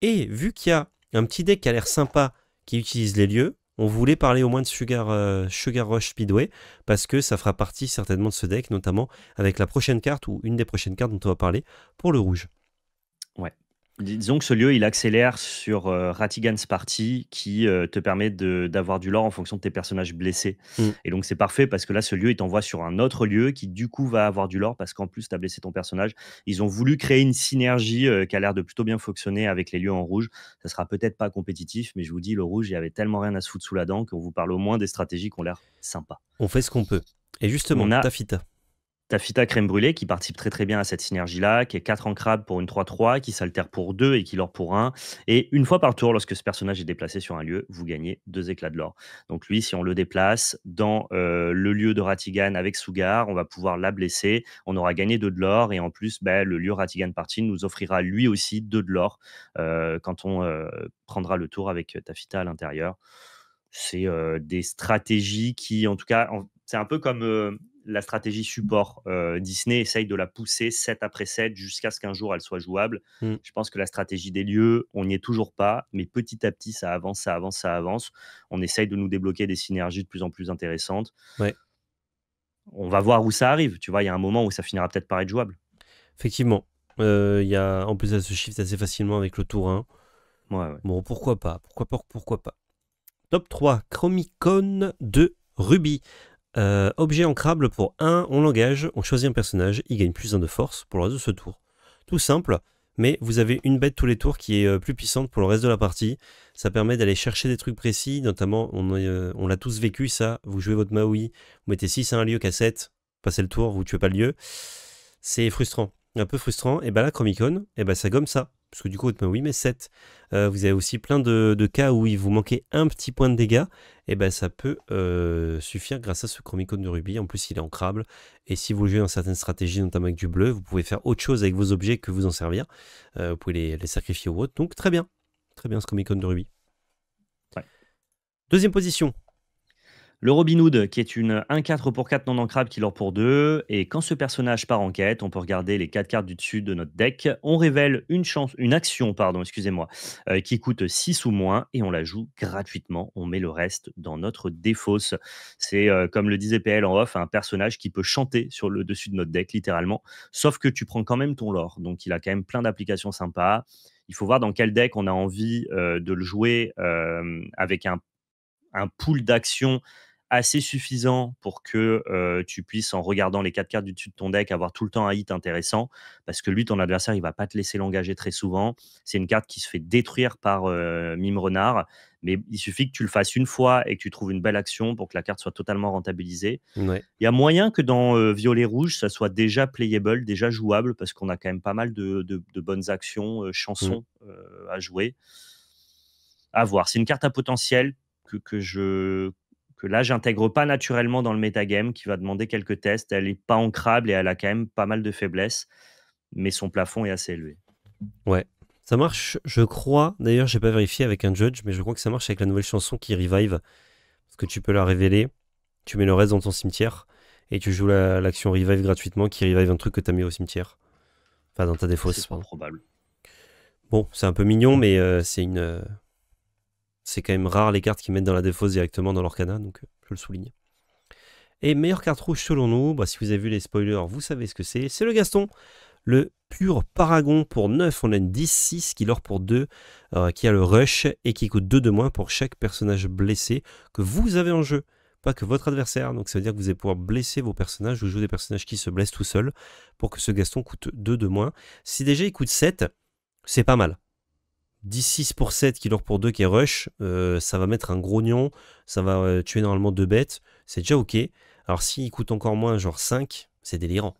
Et vu qu'il y a un petit deck qui a l'air sympa, qui utilise les lieux, on voulait parler au moins de Sugar Rush Speedway, parce que ça fera partie certainement de ce deck, notamment avec la prochaine carte, ou une des prochaines cartes dont on va parler, pour le rouge. Ouais. Disons que ce lieu, il accélère sur Ratigan's Party qui te permet d'avoir du lore en fonction de tes personnages blessés. Mm. Et donc c'est parfait parce que là, ce lieu, il t'envoie sur un autre lieu qui du coup va avoir du lore parce qu'en plus, tu as blessé ton personnage. Ils ont voulu créer une synergie qui a l'air de plutôt bien fonctionner avec les lieux en rouge. Ça sera peut-être pas compétitif, mais je vous dis, le rouge, il y avait tellement rien à se foutre sous la dent qu'on vous parle au moins des stratégies qui ont l'air sympas. On fait ce qu'on peut. Et justement, On a Tafita. Tafita Crème Brûlée qui participe très très bien à cette synergie-là, qui est 4 ancrables pour une 3-3, qui s'altère pour 2 et qui lore pour 1. Et une fois par tour, lorsque ce personnage est déplacé sur un lieu, vous gagnez 2 éclats de lore. Donc lui, si on le déplace dans le lieu de Ratigan avec Sugar, on va pouvoir la blesser, on aura gagné 2 de lore, et en plus, le lieu Ratigan Party nous offrira lui aussi 2 de lore quand on prendra le tour avec Tafita à l'intérieur. C'est des stratégies qui, en tout cas, c'est un peu comme la stratégie support. Disney essaye de la pousser 7 après 7 jusqu'à ce qu'un jour elle soit jouable. Mm. Je pense que la stratégie des lieux, on n'y est toujours pas, mais petit à petit, ça avance, ça avance, ça avance. On essaye de nous débloquer des synergies de plus en plus intéressantes. Ouais. On va voir où ça arrive. Tu vois, il y a un moment où ça finira peut-être par être jouable. Effectivement. En plus, elle se shift assez facilement avec le tour 1. Ouais. Bon, pourquoi pas. Pourquoi pas. Top 3, Chromicon de Ruby. Objet ancrable pour 1, on l'engage, on choisit un personnage, il gagne plus 1 de force pour le reste de ce tour. Tout simple, mais vous avez une bête tous les tours qui est plus puissante pour le reste de la partie. Ça permet d'aller chercher des trucs précis, notamment, on l'a tous vécu ça, vous jouez votre Maui, vous mettez 6 à un lieu qu'à 7, passez le tour, vous tuez pas le lieu. C'est frustrant, un peu frustrant. Et là, Chromicon, ça gomme ça. Parce que du coup, votre Maui met 7. Vous avez aussi plein de cas où il vous manquait un petit point de dégâts. Ça peut suffire grâce à ce Chromicon de Ruby. En plus, il est ancrable. Et si vous jouez dans certaines stratégies, notamment avec du bleu, vous pouvez faire autre chose avec vos objets que vous en servir. Vous pouvez les sacrifier ou autre. Donc, très bien. Très bien, ce Chromicon de Ruby. Ouais. Deuxième position. Le Robin Hood, qui est une 1-4 pour 4 non ancrable qui lore pour 2. Et quand ce personnage part en quête, on peut regarder les 4 cartes du dessus de notre deck. On révèle une action, qui coûte 6 ou moins et on la joue gratuitement. On met le reste dans notre défausse. C'est, comme le disait PL en off, un personnage qui peut chanter sur le dessus de notre deck, littéralement. Sauf que tu prends quand même ton lore. Donc il a quand même plein d'applications sympas. Il faut voir dans quel deck on a envie de le jouer avec un pool d'actions assez suffisant pour que tu puisses, en regardant les 4 cartes du dessus de ton deck, avoir tout le temps un hit intéressant, parce que lui, ton adversaire, il va pas te laisser l'engager très souvent. C'est une carte qui se fait détruire par Mime Renard, mais il suffit que tu le fasses une fois et que tu trouves une belle action pour que la carte soit totalement rentabilisée. Ouais. Il y a moyen que dans Violet Rouge, ça soit déjà playable, déjà jouable, parce qu'on a quand même pas mal de bonnes actions, chansons à jouer. À voir. C'est une carte à potentiel que là, j'intègre pas naturellement dans le metagame, qui va demander quelques tests. Elle est pas ancrable et elle a quand même pas mal de faiblesses, mais son plafond est assez élevé. Ouais. Ça marche, je crois. D'ailleurs, j'ai pas vérifié avec un judge, mais je crois que ça marche avec la nouvelle chanson qui revive. Parce que tu peux la révéler, tu mets le reste dans ton cimetière, et tu joues l'action revive gratuitement qui revive un truc que tu as mis au cimetière. Enfin, dans ta défausse. C'est pas probable. Bon, c'est un peu mignon, mais c'est quand même rare les cartes qui mettent dans la défausse directement dans l'Orcana, donc je le souligne. Et meilleure carte rouge selon nous, si vous avez vu les spoilers, vous savez ce que c'est. C'est le Gaston, le pur Paragon pour 9. On a une 10-6 qui lore pour 2, qui a le rush et qui coûte 2 de moins pour chaque personnage blessé que vous avez en jeu. pas que votre adversaire. Donc ça veut dire que vous allez pouvoir blesser vos personnages ou jouer des personnages qui se blessent tout seuls pour que ce Gaston coûte 2 de moins. Si déjà il coûte 7, c'est pas mal. 10-6 pour 7, killer pour 2 qui est rush, ça va mettre un grognon, ça va tuer normalement 2 bêtes, c'est déjà ok. Alors s'il coûte encore moins, genre 5, c'est délirant.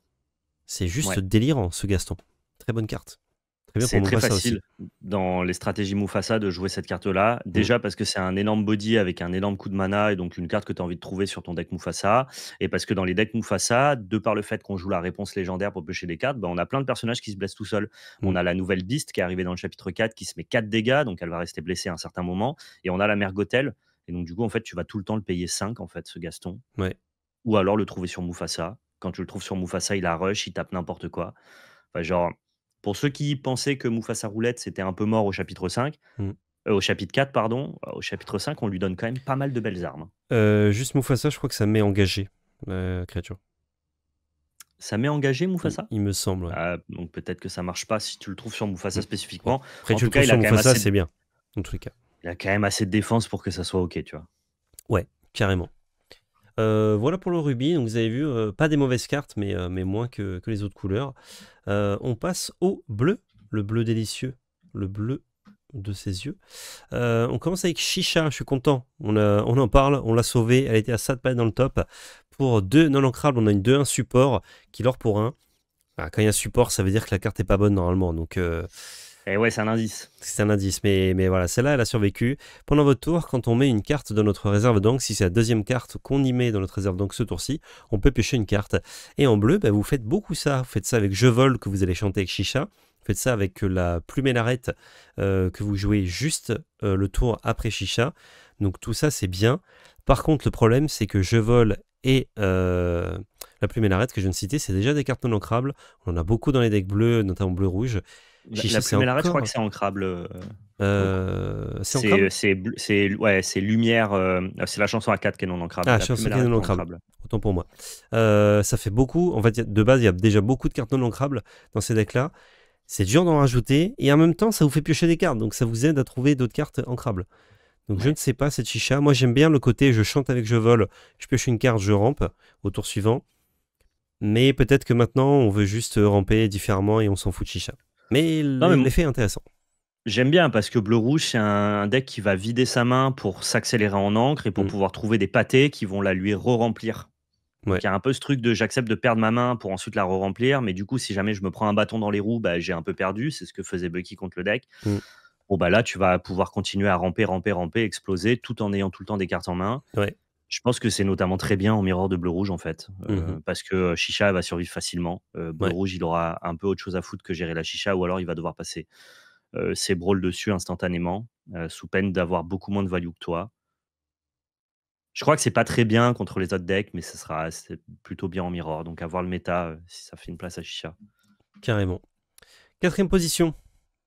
C'est juste Ouais. délirant ce Gaston. Très bonne carte. Très bien pour C'est très Mufasa aussi. facile dans les stratégies Mufasa de jouer cette carte-là. Mm. Déjà parce que c'est un énorme body avec un énorme coup de mana et donc une carte que tu as envie de trouver sur ton deck Mufasa. Et parce que dans les decks Mufasa, de par le fait qu'on joue la réponse légendaire pour piocher des cartes, bah, on a plein de personnages qui se blessent tout seuls. Mm. On a la nouvelle Beast qui est arrivée dans le chapitre 4 qui se met 4 dégâts, donc elle va rester blessée à un certain moment. Et on a la Mergotel. Et donc du coup, en fait, tu vas tout le temps le payer 5, en fait, ce Gaston. Ouais. Ou alors le trouver sur Mufasa. Quand tu le trouves sur Mufasa, il a rush, il tape n'importe quoi. Enfin, genre, pour ceux qui pensaient que Mufasa Roulette, c'était un peu mort au chapitre 5, Mm. au chapitre 4, pardon, au chapitre 5, on lui donne quand même pas mal de belles armes. Juste Mufasa, je crois que ça met engagé la créature. Ça met engagé Mufasa? Il me semble, ouais. Ah, donc peut-être que ça marche pas si tu le trouves sur Mufasa Mm. Bon. spécifiquement. Après, En tu le tout cas, trouves sur Mufasa, c'est bien, dans tous les cas. il a quand même assez de défense pour que ça soit OK, tu vois? Ouais, carrément. Voilà pour le rubis. Donc vous avez vu, pas des mauvaises cartes, mais moins que les autres couleurs. On passe au bleu, le bleu délicieux, le bleu de ses yeux. On commence avec Chicha, je suis content. On en parle, on l'a sauvée, elle était à ça de pas être dans le top. Pour 2 non ancrables, on a une 2-1 support qui l'or pour 1. Ah, quand il y a support, ça veut dire que la carte est pas bonne normalement. Donc Et ouais, c'est un indice. c'est un indice, mais voilà, celle-là, elle a survécu. Pendant votre tour, quand on met une carte dans notre réserve d'encre, si c'est la deuxième carte qu'on y met dans notre réserve d'encre ce tour-ci, on peut piocher une carte. Et en bleu, bah, vous faites beaucoup ça. Vous faites ça avec Je vole, que vous allez chanter avec Chicha. Vous faites ça avec la plume et l'arête, que vous jouez juste le tour après Chicha. Donc tout ça, c'est bien. Par contre, le problème, c'est que Je vole et la plume et l'arête que je viens de citer, c'est déjà des cartes non ancrables. On en a beaucoup dans les decks bleus, notamment bleu-rouge. La Chicha, c'est plume et l'arrêt, je crois que encore... c'est ancrable, pour le coup. C'est ancrable? C'est lumière, c'est la chanson à 4 qui est non ancrable. Ah, La plume chanson et qui est l'arrêt non est ancrable. ancrable. Autant pour moi. Ça fait beaucoup. En fait, de base, il y a déjà beaucoup de cartes non ancrables dans ces decks-là. C'est dur d'en rajouter. Et en même temps, ça vous fait piocher des cartes. Donc, ça vous aide à trouver d'autres cartes ancrables. Donc, je ne Ouais. sais pas, cette chicha. Moi, j'aime bien le côté je chante avec je vole. Je pioche une carte, je rampe au tour suivant. Mais peut-être que maintenant, on veut juste ramper différemment et on s'en fout de chicha. Mais Non, mais l'effet est intéressant. j'aime bien parce que bleu-rouge, c'est un deck qui va vider sa main pour s'accélérer en encre et pour Mm. pouvoir trouver des pâtés qui vont la lui re-remplir. Donc Ouais. il y a un peu ce truc de j'accepte de perdre ma main pour ensuite la re-remplir, mais du coup, si jamais je me prends un bâton dans les roues, bah, j'ai un peu perdu. C'est ce que faisait Bucky contre le deck. Mm. Bon, bah là, tu vas pouvoir continuer à ramper, ramper, ramper, exploser tout en ayant tout le temps des cartes en main. Ouais. Je pense que c'est notamment très bien en mirror de bleu-rouge en fait, Mhm. parce que Chicha va survivre facilement. Ouais. Bleu-rouge, il aura un peu autre chose à foutre que gérer la Chicha ou alors il va devoir passer ses brawls dessus instantanément, sous peine d'avoir beaucoup moins de value que toi. Je crois que c'est pas très bien contre les autres decks, mais c'est plutôt bien en mirror, donc à voir le méta, si ça fait une place à Chicha. Carrément. Quatrième position,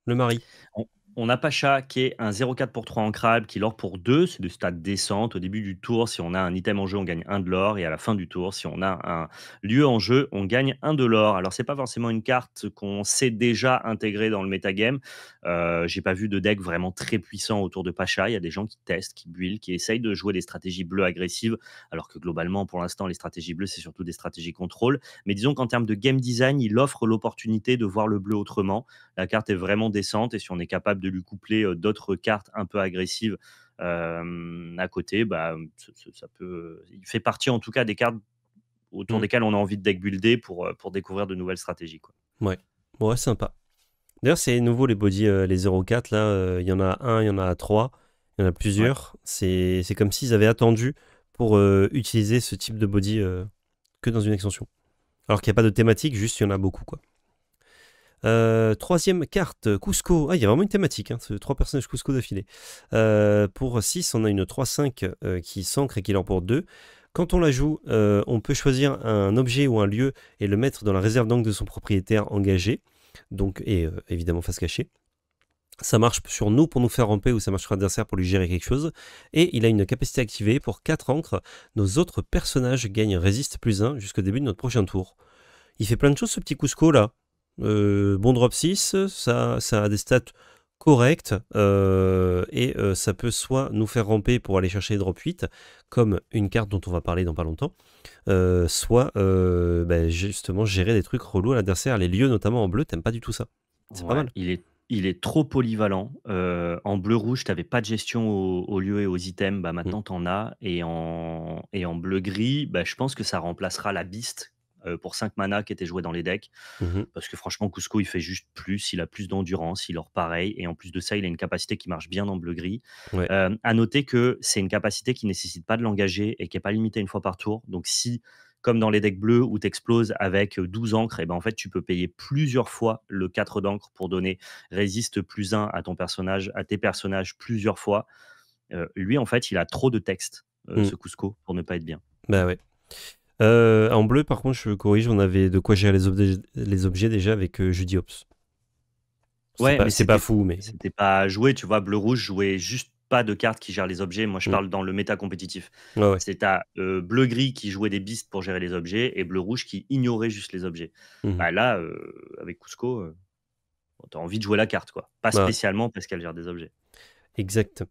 le mari. On on a Pacha qui est un 0,4 pour 3 ancrable, qui l'or pour 2. C'est des stats décentes. Au début du tour, si on a un item en jeu, on gagne 1 de l'or. Et à la fin du tour, si on a un lieu en jeu, on gagne 1 de l'or. Alors, c'est pas forcément une carte qu'on sait déjà intégrer dans le metagame. J'ai pas vu de deck vraiment très puissant autour de Pacha. Il y a des gens qui testent, qui build, qui essayent de jouer des stratégies bleues agressives, alors que globalement, pour l'instant, les stratégies bleues, c'est surtout des stratégies contrôle. Mais disons qu'en termes de game design, il offre l'opportunité de voir le bleu autrement. La carte est vraiment décente et si on est capable de lui coupler d'autres cartes un peu agressives à côté, bah, ça peut. Il fait partie en tout cas des cartes autour Mm. desquelles on a envie de deck builder pour découvrir de nouvelles stratégies, quoi. Ouais. Ouais, sympa. D'ailleurs, c'est nouveau les body, les 0,4. Là, il y en a un, il y en a 3. Il y en a Ouais. plusieurs. C'est comme s'ils avaient attendu pour utiliser ce type de body que dans une extension. Alors qu'il n'y a pas de thématique, juste il y en a beaucoup, quoi. Troisième carte, Cusco. Ah, il y a vraiment une thématique, hein, 3 personnages Cusco d'affilée. Pour 6, on a une 3-5 qui s'ancre et qui l'en pour 2. Quand on la joue, on peut choisir un objet ou un lieu et le mettre dans la réserve d'encre de son propriétaire engagé. Donc, et évidemment face cachée. Ça marche sur nous pour nous faire ramper ou ça marche sur l'adversaire pour lui gérer quelque chose. Et il a une capacité activée pour 4 encres. Nos autres personnages gagnent résiste plus 1 jusqu'au début de notre prochain tour. Il fait plein de choses ce petit Cusco là. Bon drop 6, ça a des stats correct, et ça peut soit nous faire ramper pour aller chercher les drop 8, comme une carte dont on va parler dans pas longtemps, soit justement gérer des trucs relous à l'adversaire. Les lieux, notamment en bleu, t'aimes pas du tout ça. C'est pas Ouais, mal. il est trop polyvalent. En bleu-rouge, tu avais pas de gestion aux lieux et aux items, bah, Mm. maintenant tu en as et en bleu-gris, bah, je pense que ça remplacera la Beast, pour 5 mana qui était jouée dans les decks. Mhm. Parce que franchement, Cusco, il fait juste plus, il a plus d'endurance, il or pareil et en plus de ça, il a une capacité qui marche bien dans bleu-gris. Ouais. À noter que c'est une capacité qui nécessite pas de l'engager et qui est pas limitée une fois par tour. Donc si, comme dans les decks bleus où tu exploses avec 12 encres, et ben en fait, tu peux payer plusieurs fois le 4 d'encre pour donner résiste +1 à ton personnage, à tes personnages plusieurs fois. Lui, en fait, il a trop de texte, Mm. ce Cusco, pour ne pas être bien. Bah ouais. En bleu, par contre, je corrige, on avait de quoi gérer les objets déjà avec Judy Hopps. Ouais, mais C'est pas fou, mais c'était pas joué, tu vois? Bleu-rouge jouait juste pas de cartes qui gèrent les objets. Moi, je mm. parle dans le méta compétitif. Ouais, ouais. C'est tu bleu-gris qui jouait des beasts pour gérer les objets et bleu-rouge qui ignorait juste les objets. Mhm. Bah, là, avec Cusco, tu as envie de jouer la carte, quoi. Pas Bah ouais, spécialement parce qu'elle gère des objets. exact.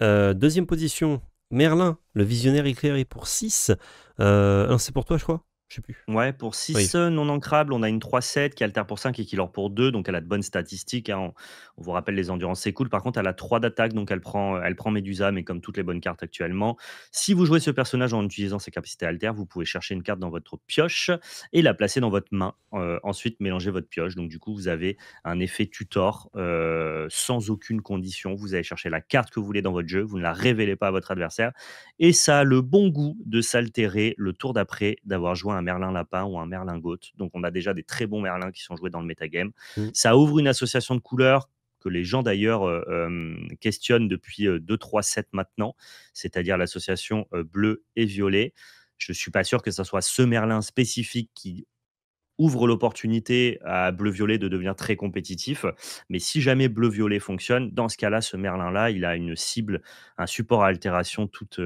Deuxième position, Merlin, le visionnaire éclairé pour 6. C'est pour toi, je crois. Je sais plus. Ouais, pour Oui. 6 non ancrables, on a une 3/7 qui altère pour 5 et qui lord pour 2, donc elle a de bonnes statistiques, hein. On vous rappelle les endurances, c'est cool. Par contre, elle a 3 d'attaque, donc elle prend Médusa, mais comme toutes les bonnes cartes actuellement. Si vous jouez ce personnage en utilisant ses capacités alter, vous pouvez chercher une carte dans votre pioche et la placer dans votre main. Ensuite, mélanger votre pioche. Donc du coup, vous avez un effet tutor, sans aucune condition. Vous allez chercher la carte que vous voulez dans votre jeu, vous ne la révélez pas à votre adversaire et ça a le bon goût de s'altérer le tour d'après d'avoir joué un Merlin Lapin ou un Merlin Goth. Donc on a déjà des très bons Merlins qui sont joués dans le metagame. Mm. Ça ouvre une association de couleurs que les gens d'ailleurs questionnent depuis 2-3 sets maintenant, c'est-à-dire l'association bleu et violet. Je ne suis pas sûr que ce soit ce Merlin spécifique qui ouvre l'opportunité à bleu-violet de devenir très compétitif. Mais si jamais bleu-violet fonctionne, dans ce cas-là, ce Merlin-là, il a une cible, un support à altération toute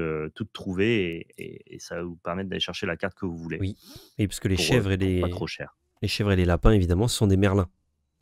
trouvée et ça va vous permettre d'aller chercher la carte que vous voulez Oui. Et parce que pour pas trop cher. les chèvres et les lapins, évidemment, ce sont des Merlins.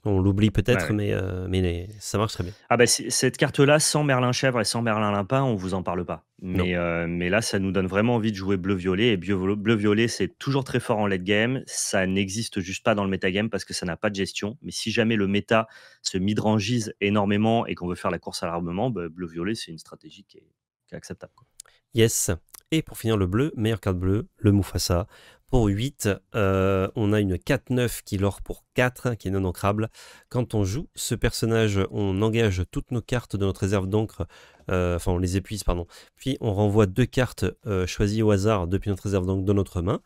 On l'oublie Ouais, peut-être, ouais. mais ça marche très bien. Ah bah, cette carte-là, sans Merlin chèvre et sans Merlin lapin, on vous en parle pas. Non. Mais là, ça nous donne vraiment envie de jouer bleu-violet et bleu-violet, c'est toujours très fort en late game. Ça n'existe juste pas dans le metagame parce que ça n'a pas de gestion. Mais si jamais le méta se midrangise énormément et qu'on veut faire la course à l'armement, bah, bleu-violet, c'est une stratégie qui est acceptable, quoi. Yes. Et pour finir, le bleu, meilleure carte bleue, le Mufasa. Pour 8, on a une 4-9 qui lord pour 4, qui est non ancrable. Quand on joue ce personnage, on engage toutes nos cartes de notre réserve d'encre, on les épuise, pardon. Puis on renvoie 2 cartes choisies au hasard depuis notre réserve d'encre dans notre main.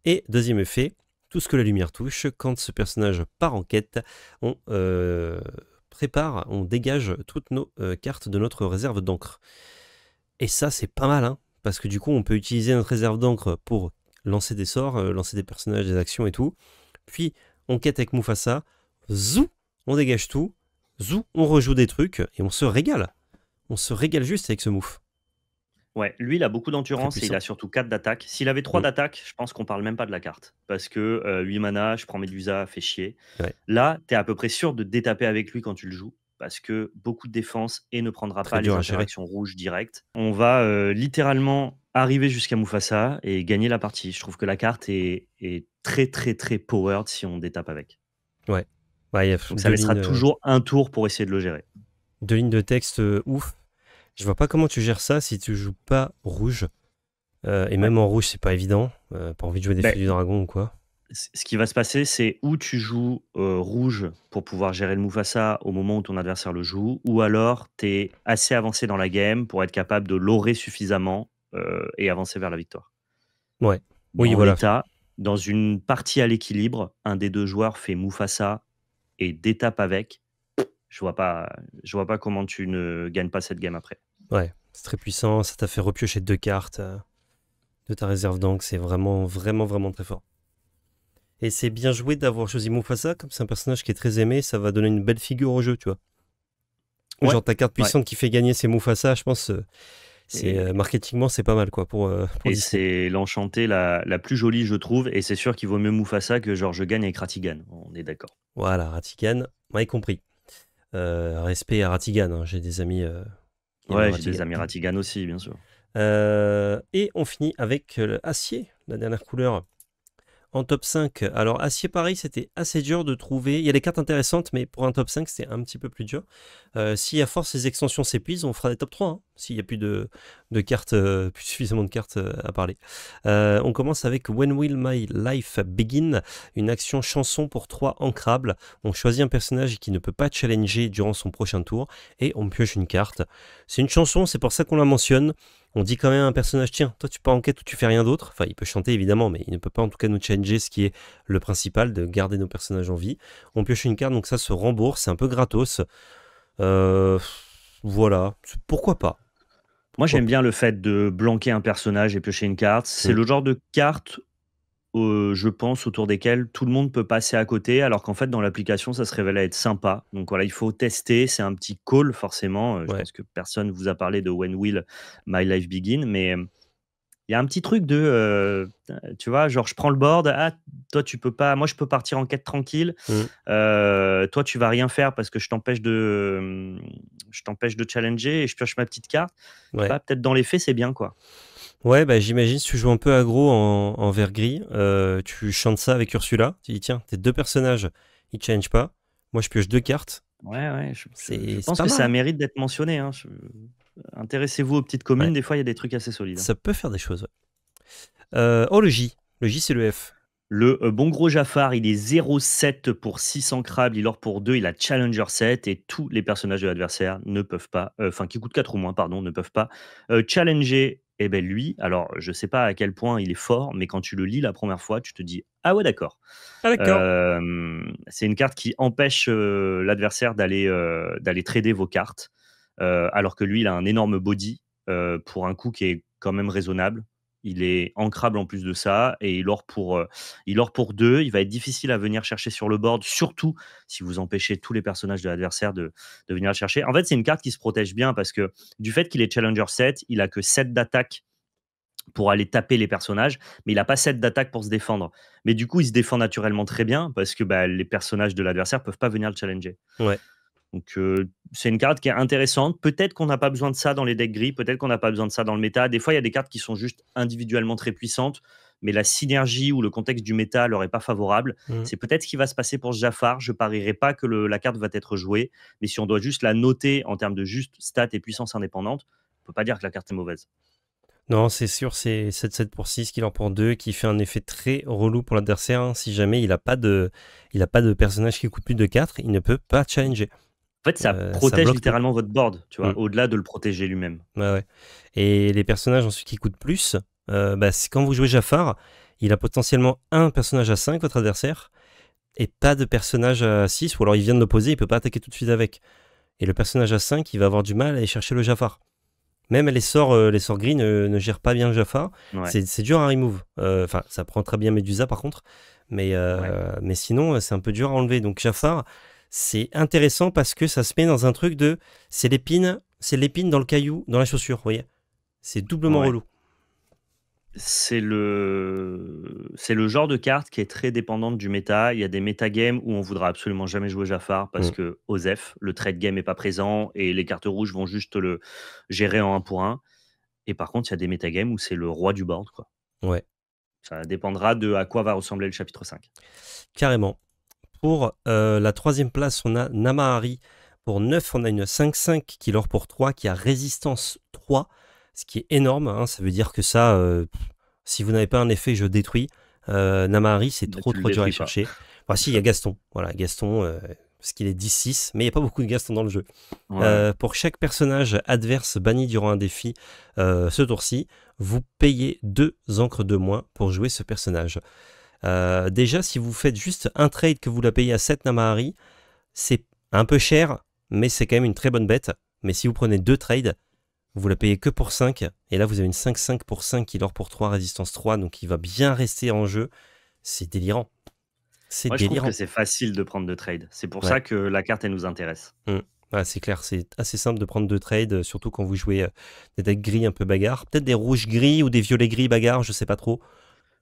Et deuxième effet, tout ce que la lumière touche, quand ce personnage part en quête, on on dégage toutes nos cartes de notre réserve d'encre. Et ça, c'est pas mal, hein, parce que du coup, on peut utiliser notre réserve d'encre pour lancer des sorts, lancer des personnages, des actions et tout. Puis, on quête avec Mufasa, zou, on dégage tout, zou, on rejoue des trucs, et on se régale. On se régale juste avec ce mouf. Ouais, lui, il a beaucoup Très d'endurance et il puissant. a surtout 4 d'attaque. S'il avait 3 Mm. d'attaque, je pense qu'on parle même pas de la carte. Parce que 8 mana, je prends Médusa, fait chier. Ouais, Là, tu es à peu près sûr de détaper avec lui quand tu le joues. Parce que beaucoup de défense et ne prendra très pas dur les à gérer. interactions rouges directes. On va littéralement arriver jusqu'à Mufasa et gagner la partie. Je trouve que la carte est très très très powered si on détape avec. Ouais. Ouais, il y a Donc ça laissera toujours un tour pour essayer de le gérer. 2 lignes de texte ouf. Je vois pas comment tu gères ça si tu joues pas rouge. Et Ouais. même en rouge, c'est pas évident. Pas envie de jouer des Ben, feux du dragon ou quoi. ce qui va se passer, c'est ou tu joues rouge pour pouvoir gérer le Mufasa au moment où ton adversaire le joue, ou alors tu es assez avancé dans la game pour être capable de l'orer suffisamment et avancer vers la victoire. Ouais. Oui, Dans voilà. l'état, dans une partie à l'équilibre, un des deux joueurs fait Mufasa et détape avec. Je vois pas comment tu ne gagnes pas cette game après. Ouais, c'est très puissant. Ça t'a fait repiocher 2 cartes de ta réserve d'encre. C'est vraiment, vraiment, vraiment très fort. Et c'est bien joué d'avoir choisi Mufasa, comme c'est un personnage qui est très aimé, ça va donner une belle figure au jeu, tu vois. Ouais, Genre ta carte ouais. puissante qui fait gagner, c'est Mufasa, je pense, Et, marketingement, c'est pas mal, quoi, pour et Disney. c'est l'enchantée la plus jolie, je trouve. Et c'est sûr qu'il vaut mieux Mufasa que genre je gagne avec Ratigan. On est d'accord. Voilà, Ratigan, m'avez compris. Respect à Ratigan, hein, j'ai des amis qui aiment Ouais, j'ai Ratigan. des amis Ratigan aussi, bien sûr. Et on finit avec Acier, la dernière couleur. En top 5, alors Acier pareil, c'était assez dur de trouver. Il y a des cartes intéressantes, mais pour un top 5, c'était un petit peu plus dur. Si à force ces extensions s'épuisent, on fera des top 3, hein, s'il n'y a plus de cartes, plus suffisamment de cartes à parler. On commence avec When Will My Life Begin, une action chanson pour 3 ancrables. On choisit un personnage qui ne peut pas challenger durant son prochain tour, et on pioche une carte. C'est une chanson, c'est pour ça qu'on la mentionne. On dit quand même à un personnage, tiens, toi tu pars en quête ou tu fais rien d'autre. Enfin, il peut chanter évidemment, mais il ne peut pas en tout cas nous challenger, ce qui est le principal, de garder nos personnages en vie. On pioche une carte, donc ça se rembourse, c'est un peu gratos. Euh, voilà, pourquoi pas. Moi, Pourquoi j'aime pas. bien le fait de blanquer un personnage et piocher une carte. C'est Mm. le genre de carte, je pense, autour desquelles tout le monde peut passer à côté, alors qu'en fait, dans l'application, ça se révèle être sympa. Donc voilà, il faut tester. C'est un petit call, forcément. Je Ouais. pense que personne vous a parlé de When Will My Life Begin, mais il y a un petit truc de, tu vois, genre, je prends le board. Ah, toi, tu peux pas. Moi, je peux partir en quête tranquille. Mm. Toi, tu vas rien faire parce que je t'empêche de challenger et je pioche ma petite carte. Je sais Ouais. pas, peut-être dans les faits, c'est bien, quoi. Ouais, bah j'imagine si tu joues un peu aggro en vert gris, tu chantes ça avec Ursula, tu dis tiens, tes deux personnages, ils challenge pas, moi je pioche deux cartes, Ouais, ouais, je c'est pense pas que mal, ça hein. mérite d'être mentionné, hein. Intéressez-vous aux petites Ouais, communes, des fois, il y a des trucs assez solides, hein. ça peut faire des choses. Ouais. Oh, le J c'est le F. Le bon gros Jafar, il est 0,7 pour 600 crabes, il or pour 2, il a Challenger 7 et tous les personnages de l'adversaire ne peuvent pas, enfin qui coûtent 4 ou moins, pardon, ne peuvent pas challenger. Et ben lui, alors je sais pas à quel point il est fort, mais quand tu le lis la première fois, tu te dis ah ouais d'accord. Ah d'accord. C'est une carte qui empêche l'adversaire d'aller trader vos cartes, alors que lui, il a un énorme body pour un coût qui est quand même raisonnable. Il est ancrable en plus de ça et il or pour 2. Il va être difficile à venir chercher sur le board, surtout si vous empêchez tous les personnages de l'adversaire de venir le chercher. En fait, c'est une carte qui se protège bien parce que du fait qu'il est Challenger 7, il a que 7 d'attaque pour aller taper les personnages, mais il n'a pas 7 d'attaque pour se défendre. Mais du coup, il se défend naturellement très bien parce que bah, les personnages de l'adversaire peuvent pas venir le challenger. Ouais. Donc, c'est une carte qui est intéressante. Peut-être qu'on n'a pas besoin de ça dans les decks gris, peut-être qu'on n'a pas besoin de ça dans le méta. Des fois, il y a des cartes qui sont juste individuellement très puissantes, mais la synergie ou le contexte du méta leur est pas favorable. Mm. C'est peut-être ce qui va se passer pour ce Jafar. Je parierais pas que la carte va être jouée, mais si on doit juste la noter en termes de juste stats et puissance indépendante, on peut pas dire que la carte est mauvaise. Non, c'est sûr, c'est 7-7 pour 6 qu'il en prend 2, qui fait un effet très relou pour l'adversaire, hein. Si jamais il a pas de personnage qui coûte plus de 4, il ne peut pas challenger. En fait, ça Ça protège bloque tout. littéralement votre board, tu Mm. vois, au-delà de le protéger lui-même. Ouais, ouais. Et les personnages ensuite qui coûtent plus, bah, c'est quand vous jouez Jafar, il a potentiellement un personnage à 5, votre adversaire, et pas de personnage à 6, ou alors il vient de l'opposer, il peut pas attaquer tout de suite avec. Et le personnage à 5, il va avoir du mal à aller chercher le Jafar. Même les sorts gris ne gèrent pas bien le Jafar. Ouais, C'est dur à remove. Enfin, ça prend très bien Medusa par contre. ouais. Mais sinon, c'est un peu dur à enlever. Donc Jafar, c'est intéressant parce que ça se met dans un truc de... C'est l'épine dans le caillou, dans la chaussure, vous voyez. C'est doublement Ouais. relou. C'est le genre de carte qui est très dépendante du méta. Il y a des métagames où on voudra absolument jamais jouer Jafar parce Mm. que OZEF, le trade game est pas présent et les cartes rouges vont juste le gérer en un pour un. Et par contre, il y a des métagames où c'est le roi du board, quoi. Ouais, Ça dépendra de à quoi va ressembler le chapitre 5. carrément. Pour la troisième place, on a Namahari. Pour 9, on a une 5-5 qui l'or pour 3, qui a résistance 3, ce qui est énorme, hein. Ça veut dire que ça, si vous n'avez pas un effet je détruis, Namahari, c'est Bah, trop tu le trop dur à aller détruis pas. chercher. Enfin, si, il y a Gaston. Voilà, Gaston, parce qu'il est 10-6, mais il n'y a pas beaucoup de Gaston dans le jeu. Ouais. Pour chaque personnage adverse banni durant un défi ce tour-ci, vous payez 2 encres de moins pour jouer ce personnage. Déjà, si vous faites juste un trade que vous la payez à 7 Namahari, c'est un peu cher, mais c'est quand même une très bonne bête. Mais si vous prenez 2 trades, vous la payez que pour 5. Et là, vous avez une 5-5 pour 5 qui l'or pour 3, résistance 3. Donc il va bien rester en jeu. C'est délirant. C'est Moi, je trouve que délirant. c'est facile de prendre de trade. C'est pour Ouais. ça que la carte, elle nous intéresse. Ouais, c'est clair, c'est assez simple de prendre 2 trades, surtout quand vous jouez des decks gris un peu bagarre. Peut-être des rouges gris ou des violets gris bagarre, je sais pas trop.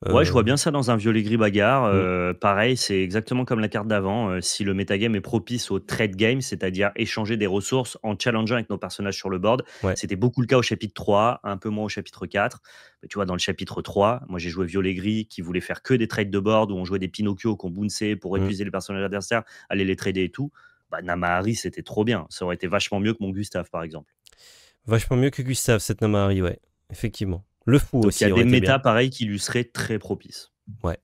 Ouais, je vois Euh, bien ça dans un violet-gris bagarre. mm, Pareil, c'est exactement comme la carte d'avant. Si le metagame est propice au trade game, c'est-à-dire échanger des ressources en challengeant avec nos personnages sur le board, ouais. c'était beaucoup le cas au chapitre 3, un peu moins au chapitre 4. Mais tu vois, dans le chapitre 3, moi j'ai joué violet-gris qui voulait faire que des trades de board où on jouait des Pinocchio qu'on bounçait pour Mm. épuiser les personnages adversaires, aller les trader et tout. Bah, Namahari, c'était trop bien. Ça aurait été vachement mieux que mon Gustave, par exemple. Vachement mieux que Gustave, cette Namahari, ouais. Effectivement. Le fou Donc il y a aussi aurait des été bien. méta pareils qui lui seraient très propices. Ouais.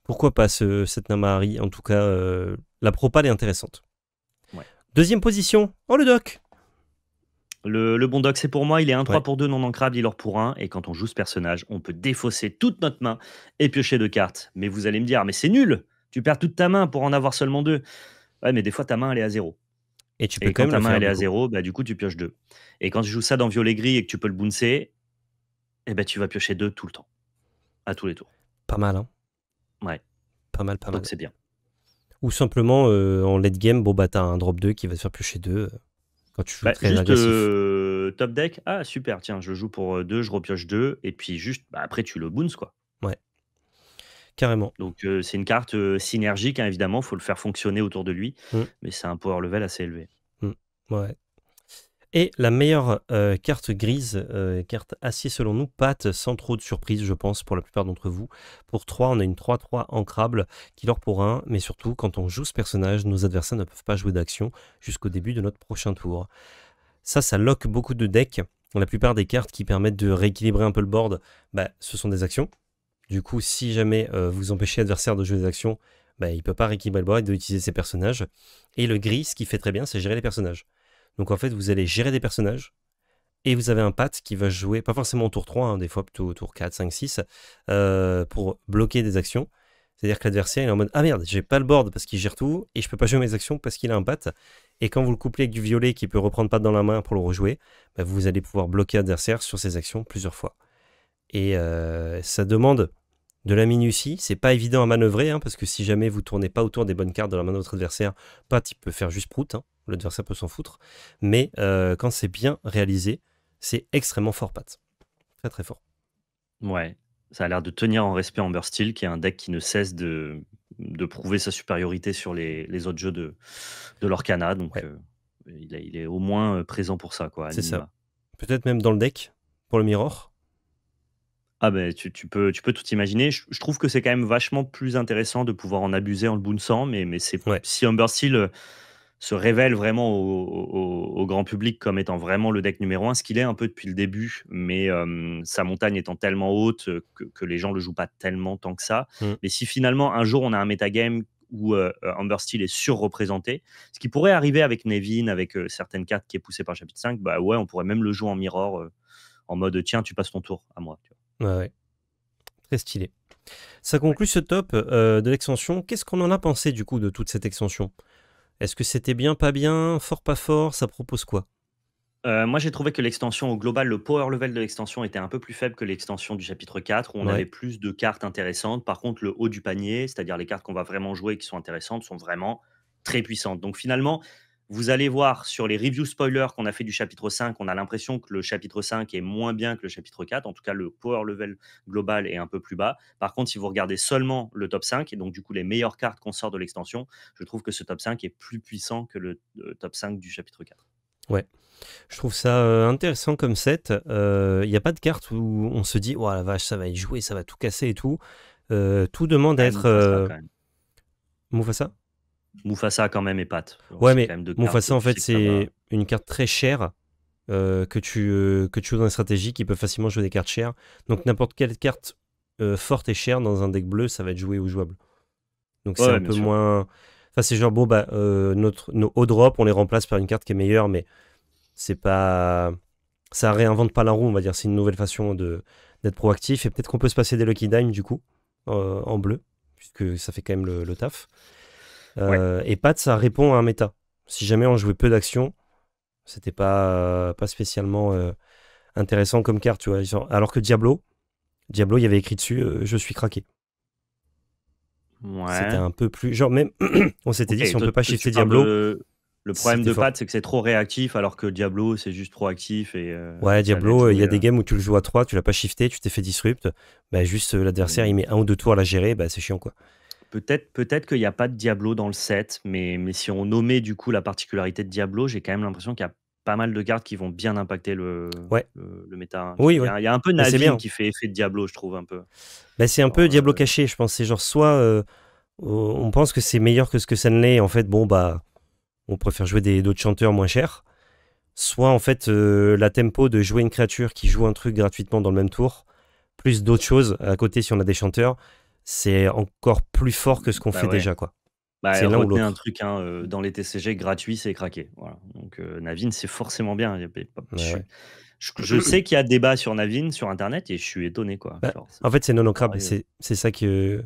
Pourquoi pas cette Namahari? En tout cas, la propale est intéressante. Ouais. Deuxième position. Oh, le doc. Le bon doc, c'est pour moi, il est un Ouais. 3 pour 2 non ancrable, il or pour un. Et quand on joue ce personnage, on peut défausser toute notre main et piocher 2 cartes. Mais vous allez me dire, mais c'est nul! Tu perds toute ta main pour en avoir seulement 2. Ouais, mais des fois, ta main, elle est à 0. Et tu peux Et quand quand même ta le main, faire, elle est du à coup. 0, bah, du coup, tu pioches 2. Et quand tu joues ça dans violet-gris et que tu peux le bouncer, eh ben, tu vas piocher 2 tout le temps, à tous les tours. Pas mal, hein. Ouais, Pas mal, pas donc mal. c'est bien. Ou simplement, en late game, bon, bah, t'as un drop 2 qui va te faire piocher 2 quand tu joues Bah, très juste, agressif. top deck, ah super, tiens, je joue pour, 2, je repioche 2 et puis juste, bah, après tu le bounces, quoi. Ouais, carrément. Donc c'est une carte, synergique, hein, évidemment, faut le faire fonctionner autour de lui, Mm, mais c'est un power level assez élevé. mm, ouais. Et la meilleure carte grise, carte acier selon nous, Pat, sans trop de surprise, je pense, pour la plupart d'entre vous. Pour 3, on a une 3-3 ancrable qui leur pour 1, mais surtout, quand on joue ce personnage, nos adversaires ne peuvent pas jouer d'action jusqu'au début de notre prochain tour. Ça lock beaucoup de decks. La plupart des cartes qui permettent de rééquilibrer un peu le board, bah, ce sont des actions. Du coup, si jamais vous empêchez l'adversaire de jouer des actions, bah, il ne peut pas rééquilibrer le board, il doit utiliser ses personnages. Et le gris, ce qui fait très bien, c'est gérer les personnages. Donc en fait, vous allez gérer des personnages, et vous avez un Pat qui va jouer, pas forcément au tour 3, hein, des fois plutôt au tour 4, 5, 6, pour bloquer des actions. C'est-à-dire que l'adversaire il est en mode ah merde, j'ai pas le board parce qu'il gère tout, et je peux pas jouer mes actions parce qu'il a un Pat. Et quand vous le couplez avec du violet qui peut reprendre Pat dans la main pour le rejouer, bah, vous allez pouvoir bloquer l'adversaire sur ses actions plusieurs fois. Et ça demande de la minutie, c'est pas évident à manœuvrer, hein, parce que si jamais vous tournez pas autour des bonnes cartes de la main de votre adversaire, Pat il peut faire juste prout, hein, l'adversaire peut s'en foutre. Mais quand c'est bien réalisé, c'est extrêmement fort, Pat. Très très fort. Ouais, ça a l'air de tenir en respect Amber Steel, qui est un deck qui ne cesse de prouver sa supériorité sur les autres jeux de l'Orcana, donc Ouais, il est au moins, présent pour ça, quoi, à c'est ça. minima. Peut-être même dans le deck, pour le mirror. Ah ben tu peux tout imaginer. Je trouve que c'est quand même vachement plus intéressant de pouvoir en abuser en le bounçant, mais c'est Ouais. si Humber Steel, se révèle vraiment au grand public comme étant vraiment le deck numéro un, ce qu'il est un peu depuis le début, mais sa montagne étant tellement haute, que les gens le jouent pas tellement tant que ça. Mm. Mais si finalement un jour on a un metagame où, Humber Steel est surreprésenté, ce qui pourrait arriver avec Nevin, avec, certaines cartes qui est poussé par chapitre 5, bah ouais, on pourrait même le jouer en mirror, en mode: «Tiens, tu passes ton tour à moi», tu vois? Ouais, ouais. Très stylé. Ça Ouais. conclut ce top de l'extension. Qu'est-ce qu'on en a pensé du coup de toute cette extension? Est-ce que c'était bien, pas bien, fort, pas fort? Ça propose quoi? Moi, j'ai trouvé que l'extension au global, le power level de l'extension était un peu plus faible que l'extension du chapitre 4 où on avait Ouais. plus de cartes intéressantes. Par contre, le haut du panier, c'est-à-dire les cartes qu'on va vraiment jouer et qui sont intéressantes, sont vraiment très puissantes. Donc finalement, vous allez voir sur les reviews spoilers qu'on a fait du chapitre 5, on a l'impression que le chapitre 5 est moins bien que le chapitre 4. En tout cas, le power level global est un peu plus bas. Par contre, si vous regardez seulement le top 5, et donc du coup les meilleures cartes qu'on sort de l'extension, je trouve que ce top 5 est plus puissant que le top 5 du chapitre 4. Ouais. Je trouve ça intéressant comme set. Il n'y a pas de carte où on se dit, oh la vache, ça va y jouer, ça va tout casser et tout. Tout demande à Ouais, être Mufasa quand même. Mufasa. Mufasa quand même et Pat. Genre, Ouais, c'est mais quand même 2 cartes, Mufasa, en tu fait, sais que ça va. c'est une carte très chère que tu joues dans une stratégie qui peut facilement jouer des cartes chères. Donc n'importe quelle carte forte et chère dans un deck bleu, ça va être joué ou jouable. Donc Ouais, c'est un ouais, bien peu sûr. moins. Enfin, c'est genre, bon, bah, nos haut drop, on les remplace par une carte qui est meilleure, mais c'est pas. Ça réinvente pas la roue, on va dire. C'est une nouvelle façon d'être proactif. Et peut-être qu'on peut se passer des Lucky Dime, du coup, en bleu, puisque ça fait quand même le taf. Ouais. Et Pat, ça répond à un méta. Si jamais on jouait peu d'actions, c'était pas spécialement intéressant comme carte, tu vois. Alors que Diablo, il y avait écrit dessus je suis craqué. C'était Ouais. un peu plus. Genre, même, on s'était dit, OK, si on toi peut pas toi tu shifter parles Diablo, Le problème C'était de fort. Pat, c'est que c'est trop réactif, alors que Diablo, c'est juste proactif et Ouais, ça laisse Diablo, il y a jouer. des games où tu le joues à 3, tu l'as pas shifté, tu t'es fait disrupt. Bah, juste l'adversaire, il Mais met un ou deux tours à la gérer, bah, c'est chiant quoi. peut-être qu'il y a pas de Diablo dans le set, mais si on nommait du coup la particularité de Diablo, j'ai quand même l'impression qu'il y a pas mal de cartes qui vont bien impacter Ouais, le méta, hein. oui, Il y oui. a un peu Bah, c'est Navin bien. qui fait effet de Diablo, je trouve un peu. Bah, c'est un peu Genre, Diablo caché, je pense. C'est genre soit on pense que c'est meilleur que ce que ça ne l'est, en fait, bon, bah, on préfère jouer d'autres chanteurs moins chers. Soit, en fait, la tempo de jouer une créature qui joue un truc gratuitement dans le même tour, plus d'autres choses à côté si on a des chanteurs, c'est encore plus fort que ce qu'on bah fait ouais. déjà, quoi. Bah, C'est l'un ou retenez un l'autre. truc, hein, dans les TCG gratuit, c'est craqué. Voilà. Donc, Navin, c'est forcément bien. Il y a pas Ouais, ouais. je sais qu'il y a débat sur Navin sur internet et je suis étonné, quoi. Bah, Genre, en fait, c'est non ancrable. pareil, C'est ça que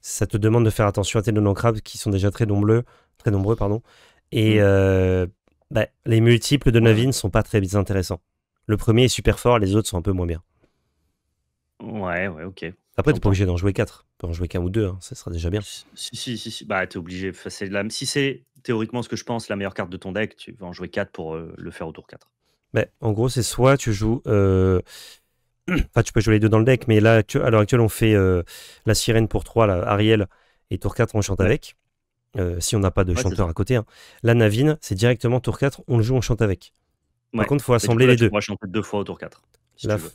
ça te demande de faire attention à tes non ancrables qui sont déjà très nombreux, pardon. Et mmh. bah, les multiples de Ouais, ouais. Navin sont pas très intéressants. Le premier est super fort, les autres sont un peu moins bien. Ouais, ouais, OK, Après, t'es pas j'entends. obligé d'en jouer 4. Tu peux en jouer qu'un ou deux, hein, ça sera déjà bien. Si. Bah, tu es obligé. Enfin, si c'est théoriquement ce que je pense, la meilleure carte de ton deck, tu vas en jouer 4 pour, le faire au tour 4. Mais en gros, c'est soit tu joues. Enfin, tu peux jouer les deux dans le deck, mais là, à l'heure actuelle, on fait la sirène pour 3, là, Ariel, et tour 4, on chante Ouais, avec. Si on n'a pas de ouais, c'est chanteur ça. à côté, hein. La Navine, c'est directement tour 4, on le joue, on chante avec. Par Ouais. contre, il faut Mais du assembler coup, là, les tu deux. pourras chanter 2 fois au tour 4 si Là, tu veux.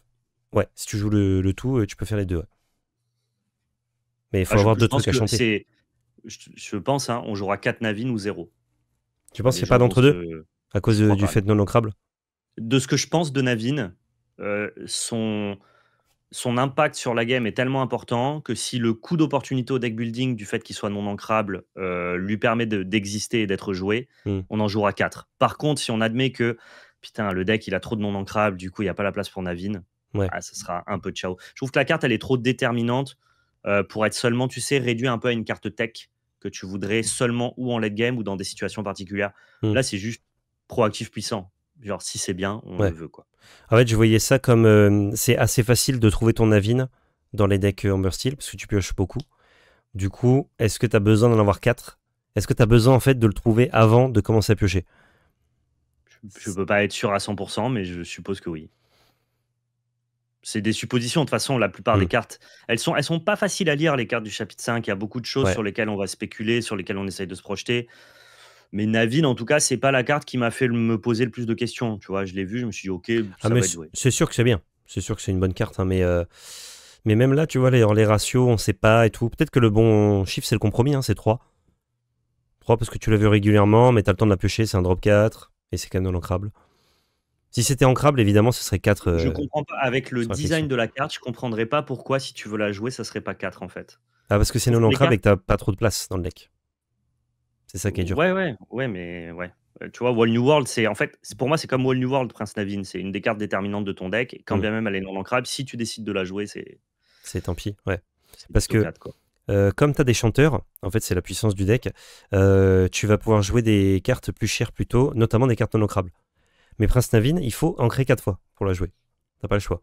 ouais, si tu joues le tout, tu peux faire les deux. Ouais. Mais il Ah, faut avoir je deux pense trucs à que chanter. je pense, hein, on jouera 4 Navin ou zéro. Tu penses qu'il Les n'y a pas gens vont d'entre deux se à cause je crois du pas, fait non. non ancrable? De ce que je pense de Navin, son impact sur la game est tellement important que si le coût d'opportunité au deck building du fait qu'il soit non ancrable, lui permet d'exister et d'être joué, Hmm. on en jouera 4. Par contre, si on admet que, putain, le deck, il a trop de non ancrables, du coup, il y a pas la place pour Navin, Ouais. ah, ça sera un peu ciao. Je trouve que la carte, elle est trop déterminante, pour être seulement, tu sais, réduit un peu à une carte tech que tu voudrais seulement ou en late game ou dans des situations particulières. Hmm. Là, c'est juste proactif puissant. Genre, si c'est bien, on le Ouais. veut, quoi. En fait, je voyais ça comme c'est assez facile de trouver ton Navine dans les decks Amber Steel parce que tu pioches beaucoup. Du coup, est-ce que tu as besoin d'en avoir 4? Est-ce que tu as besoin en fait de le trouver avant de commencer à piocher? Je peux pas être sûr à 100%, mais je suppose que oui. C'est des suppositions. De toute façon, la plupart Hmm. des cartes, elles sont pas faciles à lire, les cartes du chapitre 5. Il y a beaucoup de choses Ouais. sur lesquelles on va spéculer, sur lesquelles on essaye de se projeter. Mais Navin, en tout cas, c'est pas la carte qui m'a fait me poser le plus de questions. Tu vois, je l'ai vu, je me suis dit, OK, Ah, ça mais va être joué. c'est sûr que c'est bien. C'est sûr que c'est une bonne carte, hein, mais même là, tu vois, les ratios, on sait pas et tout. Peut-être que le bon chiffre, c'est le compromis, hein, c'est 3. 3 parce que tu l'as vu régulièrement, mais tu as le temps de la piocher, c'est un drop 4 et c'est quand même non ancrable. Si c'était ancrable, évidemment, ce serait 4 Je comprends pas. Avec le sans design réflexion. de la carte, je comprendrais pas pourquoi, si tu veux la jouer, ça serait pas 4 en fait. Ah, parce que Je c'est trouve non que les ancrable cartes. et que t'as pas trop de place dans le deck. C'est ça qui est dur. Ouais, mais ouais. Tu vois, Wall New World, pour moi, c'est comme Wall New World, Prince Navin. C'est une des cartes déterminantes de ton deck. Et quand Hmm. bien même elle est non ancrable, si tu décides de la jouer, C'est tant pis, ouais. c'est Parce plutôt que 4, quoi. comme tu as des chanteurs, en fait, c'est la puissance du deck, tu vas pouvoir jouer des cartes plus chères plus tôt, notamment des cartes non ancrables. Mais Prince Navin, il faut ancrer 4 fois pour la jouer. T'as pas le choix.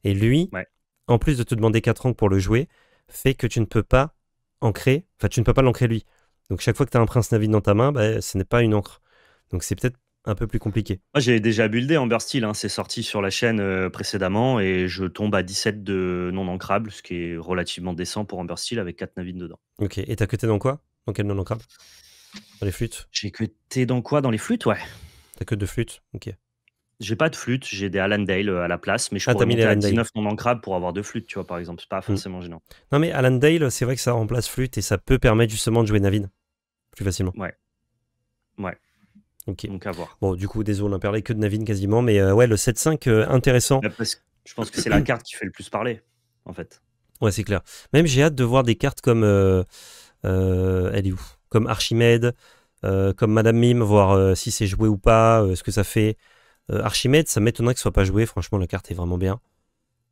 Et lui, Ouais. en plus de te demander 4 ancres pour le jouer, fait que tu ne peux pas ancrer, enfin, tu ne peux pas l'ancrer lui. Donc, chaque fois que tu as un Prince Navin dans ta main, bah, ce n'est pas une encre. Donc, c'est peut-être un peu plus compliqué. Moi, j'ai déjà buildé Amber Steel, hein. C'est sorti sur la chaîne précédemment et je tombe à 17 de non ancrable, ce qui est relativement décent pour Amber Steel avec 4 Navin dedans. Ok, et t'as cuté dans quoi? Dans quel non ancrable? Dans les flûtes? J'ai que t'es dans quoi? Dans les flûtes, ouais. T'as que deux flûtes? Ok. J'ai pas de flûte, j'ai des Hallandale à la place, mais je Ah, pourrais t'as mis les monter à Landale. 19 non ancrables pour avoir 2 flûtes, tu vois, par exemple. C'est pas Hmm. forcément gênant. Non, mais Alandale, c'est vrai que ça remplace flûte et ça peut permettre justement de jouer Navin plus facilement. Ouais, ouais. Ok. Donc à voir. Bon, du coup, désolé, on a parlé que de Navin quasiment, mais ouais, le 7-5, intéressant. Bah, parce que je pense que c'est la carte qui fait le plus parler, en fait. Ouais, c'est clair. Même j'ai hâte de voir des cartes comme. Elle est où? Comme Archimède, comme Madame Mime, voir si c'est joué ou pas, ce que ça fait. Archimède, ça m'étonnerait que ce soit pas joué. Franchement, la carte est vraiment bien.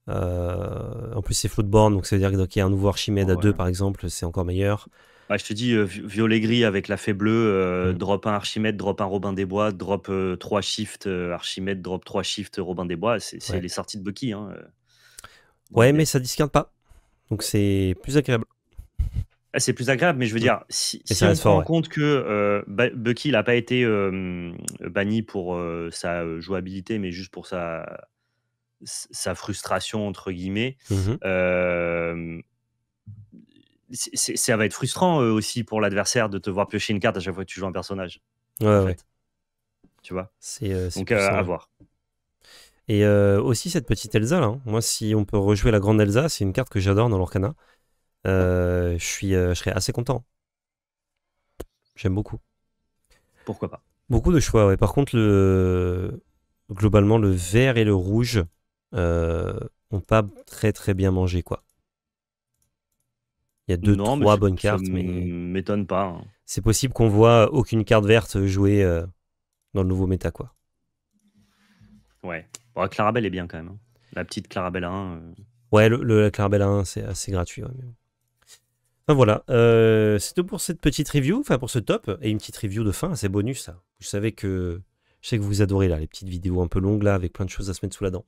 En plus, c'est Floatborn, donc ça veut dire qu'il y a un nouveau Archimède à Ouais. 2, par exemple, c'est encore meilleur. Bah, je te dis, violet-gris avec la fée bleue, Mm. drop un Archimède, drop un Robin des Bois, drop 3 shift Archimède, drop 3 shift Robin des Bois. C'est Ouais. les sorties de Bucky, hein, dans Ouais, l'idée. mais ça discarte pas. Donc c'est plus agréable. Ah, c'est plus agréable, mais je veux Mm. dire, si, Et si ça on reste prend fort, en ouais. compte que Bucky n'a pas été banni pour sa jouabilité, mais juste pour sa frustration, entre guillemets, Mhm. euh, ça va être frustrant aussi pour l'adversaire de te voir piocher une carte à chaque fois que tu joues un personnage, en Ouais, ouais. fait. Tu vois? C'est Donc, puissant, à ouais. voir. Et aussi cette petite Elsa là, hein. Moi, si on peut rejouer la grande Elsa, c'est une carte que j'adore dans l'Orcana. Je serais assez content. J'aime beaucoup. Pourquoi pas? Beaucoup de choix, ouais. Par contre, globalement, le vert et le rouge ont pas très très bien mangé, quoi. Il y a deux, Non, mais trois bonnes ça cartes, mais m'étonne pas, hein. c'est possible qu'on voit aucune carte verte jouée dans le nouveau méta, quoi. Ouais. Bon, Clarabelle est bien quand même, hein. La petite Clarabelle 1. Ouais, la Clarabelle 1, c'est assez gratuit, ouais, mais bon. Enfin voilà, c'est tout pour cette petite review, enfin pour ce top, et une petite review de fin, c'est bonus ça. Je sais que vous adorez là, les petites vidéos un peu longues là, avec plein de choses à se mettre sous la dent.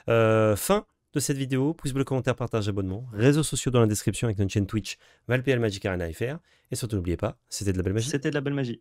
Fin de cette vidéo, pouce bleu, commentaire, partage, abonnement, réseaux sociaux dans la description avec notre chaîne Twitch, ValPL Magic Arena FR, et surtout n'oubliez pas, c'était de la belle magie. C'était de la belle magie.